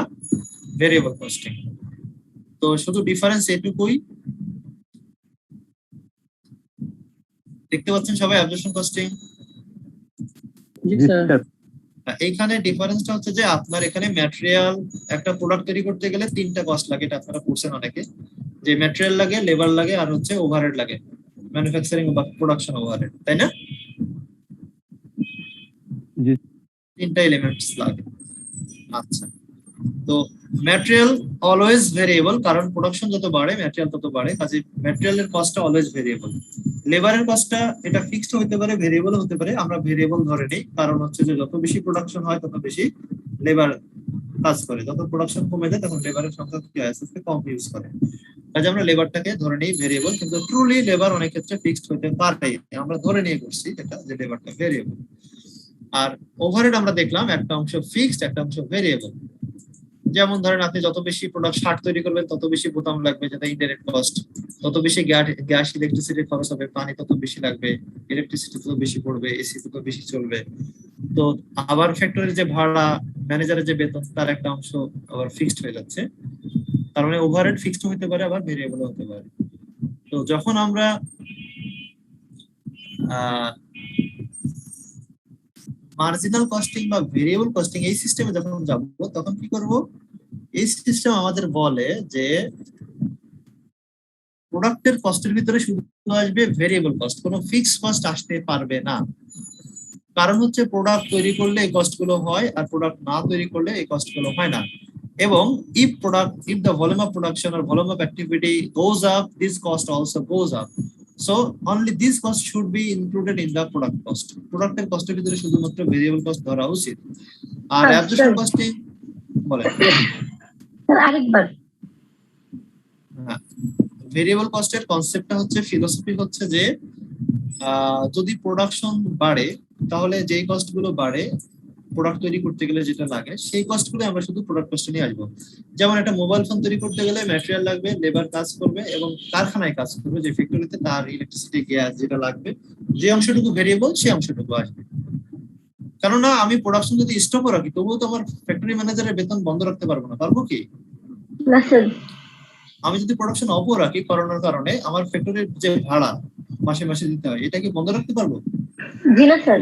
Speaker 1: ভেরিয়েবল কস্টিং। তো শুধু ডিফারেন্স এটুকুই, দেখতে পাচ্ছেন সবাই অ্যাবজর্পশন কস্টিং?
Speaker 10: জি স্যার।
Speaker 1: এইখানে ডিফারেন্সটা হচ্ছে যে আপনার এখানে ম্যাটেরিয়াল, একটা প্রোডাক্ট তৈরি করতে গেলে 3টা কস্ট লাগে, এটা আপনারা পড়ছেন অনেকে, যে ম্যাটেরিয়াল লাগে, লেবার লাগে, আর হচ্ছে ওভারহেড লাগে, ম্যানুফ্যাকচারিং বা প্রোডাকশন ওভারহেড, তাই না?
Speaker 3: জি।
Speaker 1: 3টা এলিমেন্টস লাগে। আচ্ছা, তো ম্যাটেরিয়াল অলওয়েজ ভেরিয়েবল, কারণ প্রোডাকশন যত বাড়ে ম্যাটেরিয়াল তত বাড়ে, কাজে ম্যাটেরিয়ালের কস্টটা অলওয়েজ ভেরিয়েবল। লেবারের কস্টটা এটা ফিক্সড হতে পারে, ভেরিয়েবল হতে পারে, আমরা ভেরিয়েবল ধরে নিই, কারণ হচ্ছে যে যত বেশি প্রোডাকশন হয় তত বেশি লেবার কাজ করে, যত প্রোডাকশন কমে যায় তখন লেবারের সংখ্যা কি হয়, আস্তে আস্তে কম ইউজ করে, কাজে আমরা লেবারটাকে ধরে নিই ভেরিয়েবল। কিন্তু ট্রুলি লেবার অনেক ক্ষেত্রে ফিক্সড হতে পারে, আমরা ধরে নিয়ে করছি এটা যে লেবারটা ভেরিয়েবল। আর ওভারহেড আমরা দেখলাম একটা অংশ ফিক্সড, একটা অংশ ভেরিয়েবল। যেমন ধরেন আপনি যত বেশি প্রোডাক্ট শার্ট তৈরি করবেন তত বেশি বোতাম লাগবে, যেটা ইনডাইরেক্ট কস্ট, তত বেশি গ্যাস ইলেকট্রিসিটি খরচ হবে, পানি তত বেশি লাগবে, ইলেকট্রিসিটি তত বেশি পড়বে, এসি তত বেশি চলবে, তো আবার ফ্যাক্টরির যে ভাড়া, ম্যানেজারের যে বেতন, তার একটা অংশ আবার ফিক্সড হয়ে যাচ্ছে। তার মানে ওভারহেড ফিক্সড হতে পারে, আবার ভেরিয়েবল হতে পারে। তো যখন আমরা মার্জিনাল কস্টিং বা ভেরিয়েবল কস্টিং এই সিস্টেমে যখন যাব, তখন কি করব? এই সিস্টেম আমাদের বলে যে প্রোডাক্টের কস্টের ভিতরে শুধু আসবে ভেরিয়েবল কস্ট, কোনো ফিক্সড কস্ট আসতে পারবে না। কারণ হচ্ছে প্রোডাক্ট তৈরি করলে এই কস্ট গুলো হয়, আর প্রোডাক্ট না তৈরি করলে এই কস্ট গুলো হয় না। এবং if the volume of production or volume of activity goes up, this cost also goes up. So only this cost should be included in the product cost. প্রোডাক্টের কস্টের ভিতরে শুধুমাত্র ভেরিয়েবল কস্ট ধরা উচিত। আর অ্যাবজর্পশন কস্টিং বলে
Speaker 7: sir আরেকবার।
Speaker 1: হ্যাঁ, variable কস্টের কনসেপ্টটা হচ্ছে, ফিলোসফি হচ্ছে যে যদি প্রোডাকশন বাড়ে তাহলে যেই কস্ট গুলো বাড়ে প্রোডাক্ট তৈরি করতে গেলে যেটা লাগে, সেই কস্ট গুলো আমরা শুধু প্রোডাক্ট কস্টে নিয়ে আসবো। যেমন একটা মোবাইল ফোন তৈরি করতে গেলে ম্যাটেরিয়াল লাগবে, লেবার কাজ করবে এবং কারখানায় কাজ করবে, যে ফ্যাক্টরিতে তার ইলেকট্রিসিটি, গ্যাস যেটা লাগবে, যে অংশটুকু ভেরিয়েবল সেই অংশটুকু আসবে। কেননা আমি প্রোডাকশন যদি স্টপ রাখি, তবুও তো আমার ফ্যাক্টরি ম্যানেজারের বেতন বন্ধ রাখতে পারবো না, পারবো কি? আমি যদি প্রোডাকশন অফ রাখি করোনার কারণে, আমার ফ্যাক্টরির যে ভাড়া মাসে মাসে দিতে হয়, এটা কি বন্ধ রাখতে পারবো?
Speaker 7: জি না স্যার।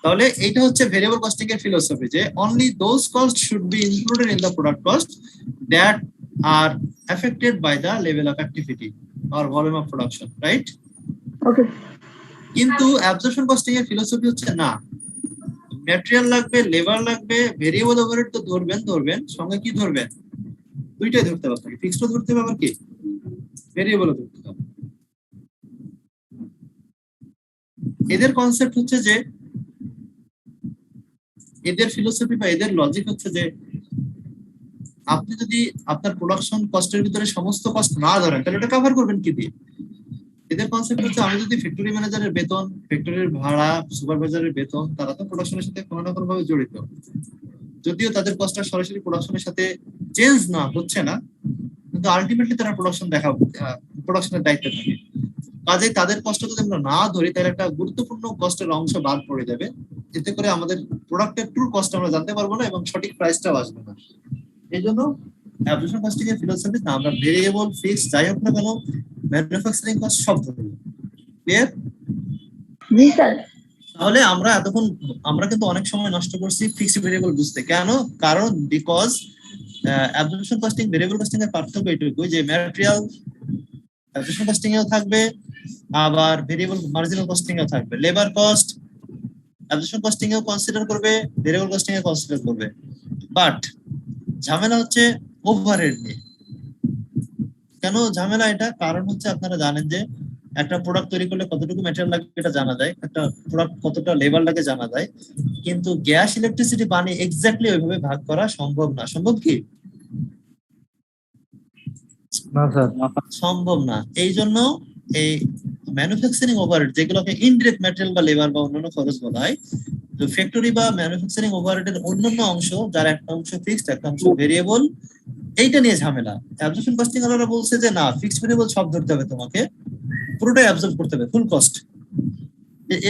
Speaker 1: তাহলে এটা হচ্ছে ভেরিয়েবল কস্টিং এর ফিলোসফি, যে only those cost should be included in the product cost that are affected by the level of activity or volume of production, right?
Speaker 7: Okay.
Speaker 1: কিন্তু অ্যাবজর্পশন কস্টিং এর ফিলোসফি হচ্ছে না, material লাগবে, labour লাগবে, variable overhead তো ধরবেন, সঙ্গে কি ধরবেন? দুইটাই ধরতে হবে আপনাকে, ফিক্সডও ধরতে হবে, আবার কি ভেরিয়েবলও ধরতে হবে। এদের কনসেপ্ট হচ্ছে যে, এদের ফিলোসফি বা এদের লজিক হচ্ছে যে, আপনি যদি আপনার প্রোডাকশন কস্টের ভিতরে সমস্ত কস্ট না ধরেন, তাহলে এটা কভার করবেন কি দিয়ে? এদের কনসেপ্ট হচ্ছে, আমি যদি ফ্যাক্টরি ম্যানেজারের বেতন, ফ্যাক্টরির ভাড়া, সুপারভাইজারের বেতন, তারা তো প্রোডাকশনের সাথে কোনো না কোনো ভাবে জড়িত, যদিও তাদের কস্টটা সরাসরি প্রোডাকশনের সাথে চেঞ্জ না হচ্ছে না, কিন্তু আলটিমেটলি তারা প্রোডাকশনের দায়িত্বে থাকে। কাজে তাদের কষ্ট যদি আমরা না ধরি, তাহলে একটা গুরুত্বপূর্ণ কষ্টের অংশ বাদ পড়ে যাবে, এতে করে আমাদের প্রোডাক্টের ট্রু কস্ট আমরা জানতে পারবো না এবং সঠিক প্রাইসটাও আসবে না। এই জন্য অ্যাবজর্পশন কস্টিং এর ফিলোসফি না, আমরা ভেরিয়েবল, ফিক্স যাই হোক না কেন, ম্যানুফ্যাকচারিং কস্ট সব ধরবো। ক্লিয়ার?
Speaker 7: জি স্যার।
Speaker 1: তাহলে আমরা এতক্ষণ কিন্তু অনেক সময় নষ্ট করছি ফিক্সড ভেরিয়েবল বুঝতে। কেন? কারণ because absorption costing, variable costing এর পার্থক্য এটুকু যে ম্যাটেরিয়াল অ্যাবজর্পশন কস্টিং এও থাকবে, আবার ভেরিয়েবল মার্জিনাল কস্টিং এও থাকবে। লেবার কস্ট অ্যাবজর্পশন কস্টিং এও কনসিডার করবে, ভেরিয়েবল কস্টিং এও কনসিডার করবে। বাট ঝামেলা হচ্ছে ওভারহেড নিয়ে। কেন ঝামেলা এটা? কারণ হচ্ছে আপনারা জানেন যে একটা প্রোডাক্ট তৈরি করলে কতটুকু ম্যাটেরিয়াল লাগবে এটা জানা যায়, একটা প্রোডাক্ট কতটা লেবার লাগে জানা যায়, কিন্তু গ্যাস, ইলেকট্রিসিটি, পানি এক্স্যাক্টলি ওইভাবে ভাগ করা সম্ভব না। সম্ভব কি?
Speaker 2: না স্যার,
Speaker 1: সম্ভব না। এই জন্য এই ম্যানুফ্যাকচারিং ওভারহেড, যেগুলোকে ইনডিরেক্ট ম্যাটেরিয়াল বা লেবার বা অন্যান্য খরচ বলা হয়, তো ফ্যাক্টরি বা ম্যানুফ্যাকচারিং ওভারহেডের অন্যান্য অংশ, যার একটা অংশ ফিক্সড, একটা অংশ ভেরিয়েবল, এইটা নিয়ে ঝামেলা। অ্যাবজর্পশন কস্টিং ওয়ালারা বলছে যে না, ফিক্সড ভেরিয়েবল সব ধরতে হবে, তোমাকে পুরোটাই অ্যাবজর্ব করতে হবে, ফুল কস্ট।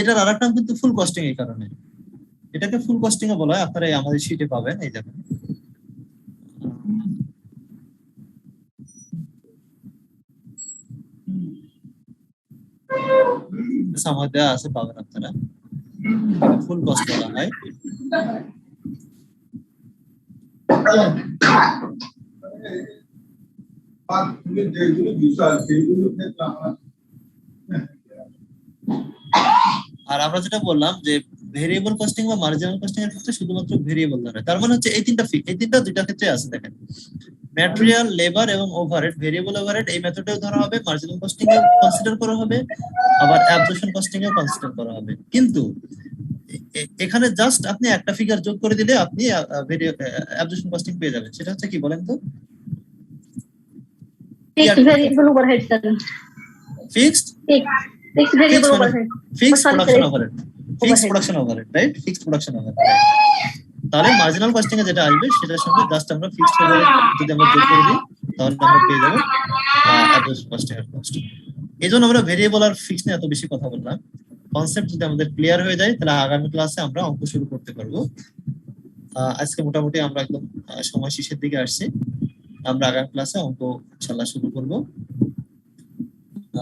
Speaker 1: এটার আরেকটা নাম কিন্তু ফুল কস্টিং, এই কারণে এটাকে ফুল কস্টিং ও বলা হয়। আপনারা আমাদের শীটে পাবেন, এই দেখেন। সময় দেওয়া আছে, পাবেন আপনারা। ফুল কস্ট বলা হয়। আর আমরা যেটা বললাম যে ভেরিয়েবল কস্টিং বা মার্জিনাল কস্টিং এর ক্ষেত্রে শুধুমাত্র ভেরিয়েবল ধরে, তার মানে হচ্ছে এই তিনটা দুইটা ক্ষেত্রে আছে। দেখেন, ম্যাটেরিয়াল, লেবার এবং ওভারহেড, ভেরিয়েবল ওভারহেড এই মেথডেও ধরা হবে, মার্জিনাল কস্টিং এও কনসিডার করা হবে, আবার অ্যাবজর্পশন কস্টিং এও কনসিডার করা হবে। কিন্তু এখানে জাস্ট আপনি একটা ফিগার যোগ করে দিলে আপনি অ্যাবজর্পশন কস্টিং পেয়ে যাবেন। সেটা হচ্ছে কি বলেন তো?
Speaker 7: Fixed variable overhead sir.
Speaker 1: Fixed
Speaker 7: variable overhead,
Speaker 1: fixed production overhead, fixed production overhead, right? Fixed production overhead. তাহলে মার্জিনাল কস্টিং এ যেটা আসবে সেটার সঙ্গে জাস্ট আমরা ফিক্সড ওভারহেড যদি আমরা যোগ করে দিই, তাহলে আমরা পেয়ে যাব অ্যাবজর্পশন কস্টিং এর কস্ট। এইজন্য আমরা ভেরিয়েবল আর ফিক্সড নিয়ে এত বেশি কথা বললাম। কনসেপ্ট যদি আমাদের ক্লিয়ার হয়ে যায় তাহলে আগামী ক্লাসে আমরা অঙ্ক শুরু করতে পারবো। আজকে মোটামুটি আমরা একদম সময় শেষের দিকে আসছি, আমরা আগামী ক্লাসে অঙ্ক ইনশাআল্লাহ শুরু করব।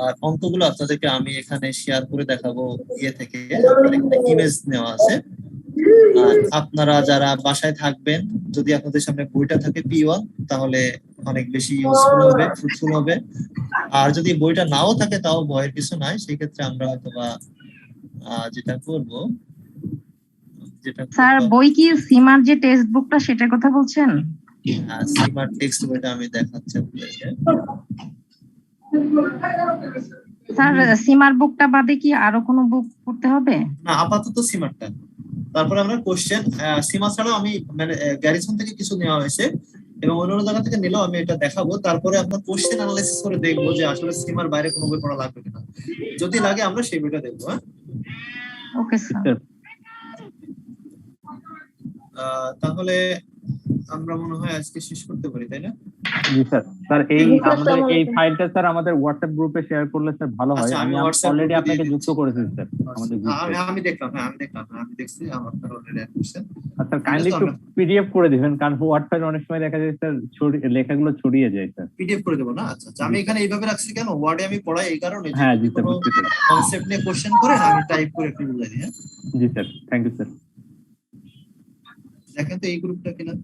Speaker 1: আর অঙ্কগুলো আপনাদেরকে আমি এখানে শেয়ার করে দেখাবো, থেকে ইমেজ নেওয়া আছে। আপনারা যারা বাসায় থাকবেন, যদি আপনাদের সামনে বইটা থাকে P1 তাহলে অনেক বেশি ইউজফুল হবে, ফ্রুটফুল হবে। আর যদি বইটা নাও থাকে তাও ভয়ের কিছু নাই, সেই ক্ষেত্রে আমরা হয়তোবা যেটা করব,
Speaker 9: স্যার বই কি সীমার যে টেক্সট বুকটা সেটার কথা বলছেন?
Speaker 1: হ্যাঁ, সীমার টেক্সট বইটা আমি দেখাচ্ছি আপনাদেরকে।
Speaker 9: স্যার সীমার বুকটা বাদে কি আরো কোনো বুক পড়তে হবে?
Speaker 1: না, আপাতত সীমারটা। তারপরে আমরা কোশ্চেন সীমা ছাড়াও আমি মানে গ্যারিসন থেকে কিছু নেওয়া হয়েছে এবং অন্য জায়গা থেকে নিলেও আমি এটা দেখাবো। তারপরে আমরা কোশ্চেন অ্যানালাইসিস করে দেখবো যে আসলে সীমার বাইরে কোনো বই পড়া লাগবে কিনা, যদি লাগে আমরা সেই বইটা দেখবো। হ্যাঁ,
Speaker 9: ওকে স্যার।
Speaker 1: তাহলে আমরা মনে হয় আজকে শেষ করতে পারি, তাই না?
Speaker 3: জি স্যার। স্যার এই আমাদের এই ফাইলটা স্যার আমাদের হোয়াটসঅ্যাপ গ্রুপে শেয়ার করলে স্যার ভালো হয়। আমি অলরেডি আপনাকে যুক্ত করেছি স্যার আমাদের গ্রুপে।
Speaker 1: আমি দেখলাম, হ্যাঁ আমি দেখছি আপনারা অলরেডি অ্যাড করছেন।
Speaker 3: স্যার কাইন্ডলি একটু পিডিএফ করে দিবেন, কারণ হোয়াটসঅ্যাপে অনেক সময় দেখা যায় স্যার লেখাগুলো ছড়িয়ে যায় স্যার।
Speaker 1: পিডিএফ করে দেব না? আচ্ছা আচ্ছা, আমি এখানে এইভাবে রাখছি কেন, ওয়ার্ডে আমি পড়াই এই কারণে যে
Speaker 3: হ্যাঁ জি স্যার, বুঝতে পেরেছি।
Speaker 1: কনসেপ্ট নিয়ে কোশ্চেন করে আমি টাইপ করে একটু বলে দিই। হ্যাঁ
Speaker 3: জি স্যার, থ্যাংক ইউ স্যার।
Speaker 1: দেখেন তো এই গ্রুপটা কিনা।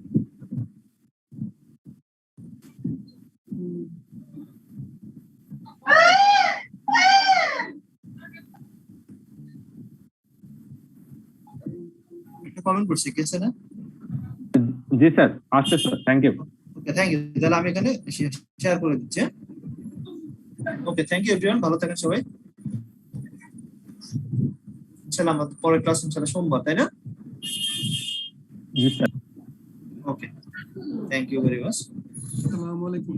Speaker 1: কমেন্ট করছি কেছে না?
Speaker 3: জি স্যার, আচ্ছা sir, thank you.
Speaker 1: Okay, thank you. তাহলে আমি এখানে শেয়ার করে দিচ্ছি। ওকে, থ্যাংক ইউ এভরিওয়ান, ভালো থাকেন সবাই। ইনশাআল্লাহ আমাদের পরের ক্লাস ইনশাআল্লাহ সোমবার, তাই না?
Speaker 3: জি sir.
Speaker 1: Okay, thank you very much.
Speaker 15: আসসালামু আলাইকুম।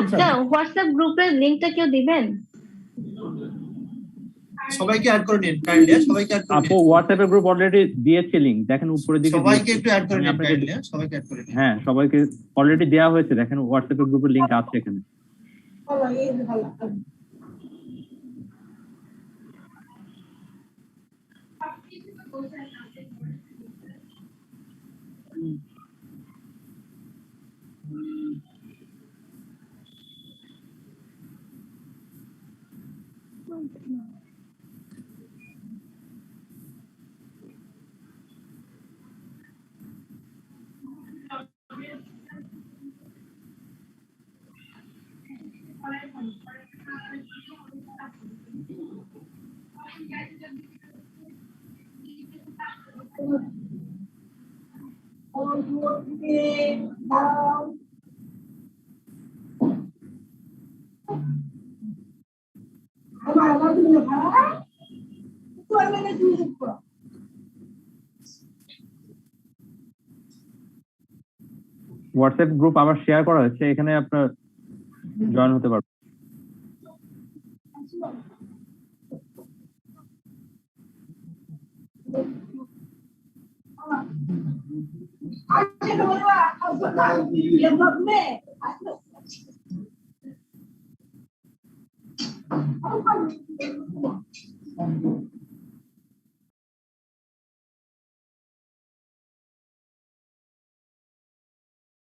Speaker 7: আচ্ছা, হোয়াটসঅ্যাপ গ্রুপের লিংকটা কেউ দিবেন?
Speaker 1: সবাইকে অ্যাড করে নিন কাইন্ডলি, সবাইকে অ্যাড করে নিন।
Speaker 3: আপু হোয়াটসঅ্যাপের গ্রুপ অলরেডি দিয়েছে লিংক, দেখেন উপরের দিকে।
Speaker 1: সবাইকে একটু অ্যাড করে নিন কাইন্ডলি, সবাইকে অ্যাড করে নিন।
Speaker 3: হ্যাঁ, সবাইকে অলরেডি দেওয়া হয়েছে, দেখেন হোয়াটসঅ্যাপের গ্রুপের লিংক আছে এখানে। হোয়াটসঅ্যাপ গ্রুপ আবার শেয়ার করা হচ্ছে, এখানে আপনার জয়েন হতে পারবেন।
Speaker 15: Thank you.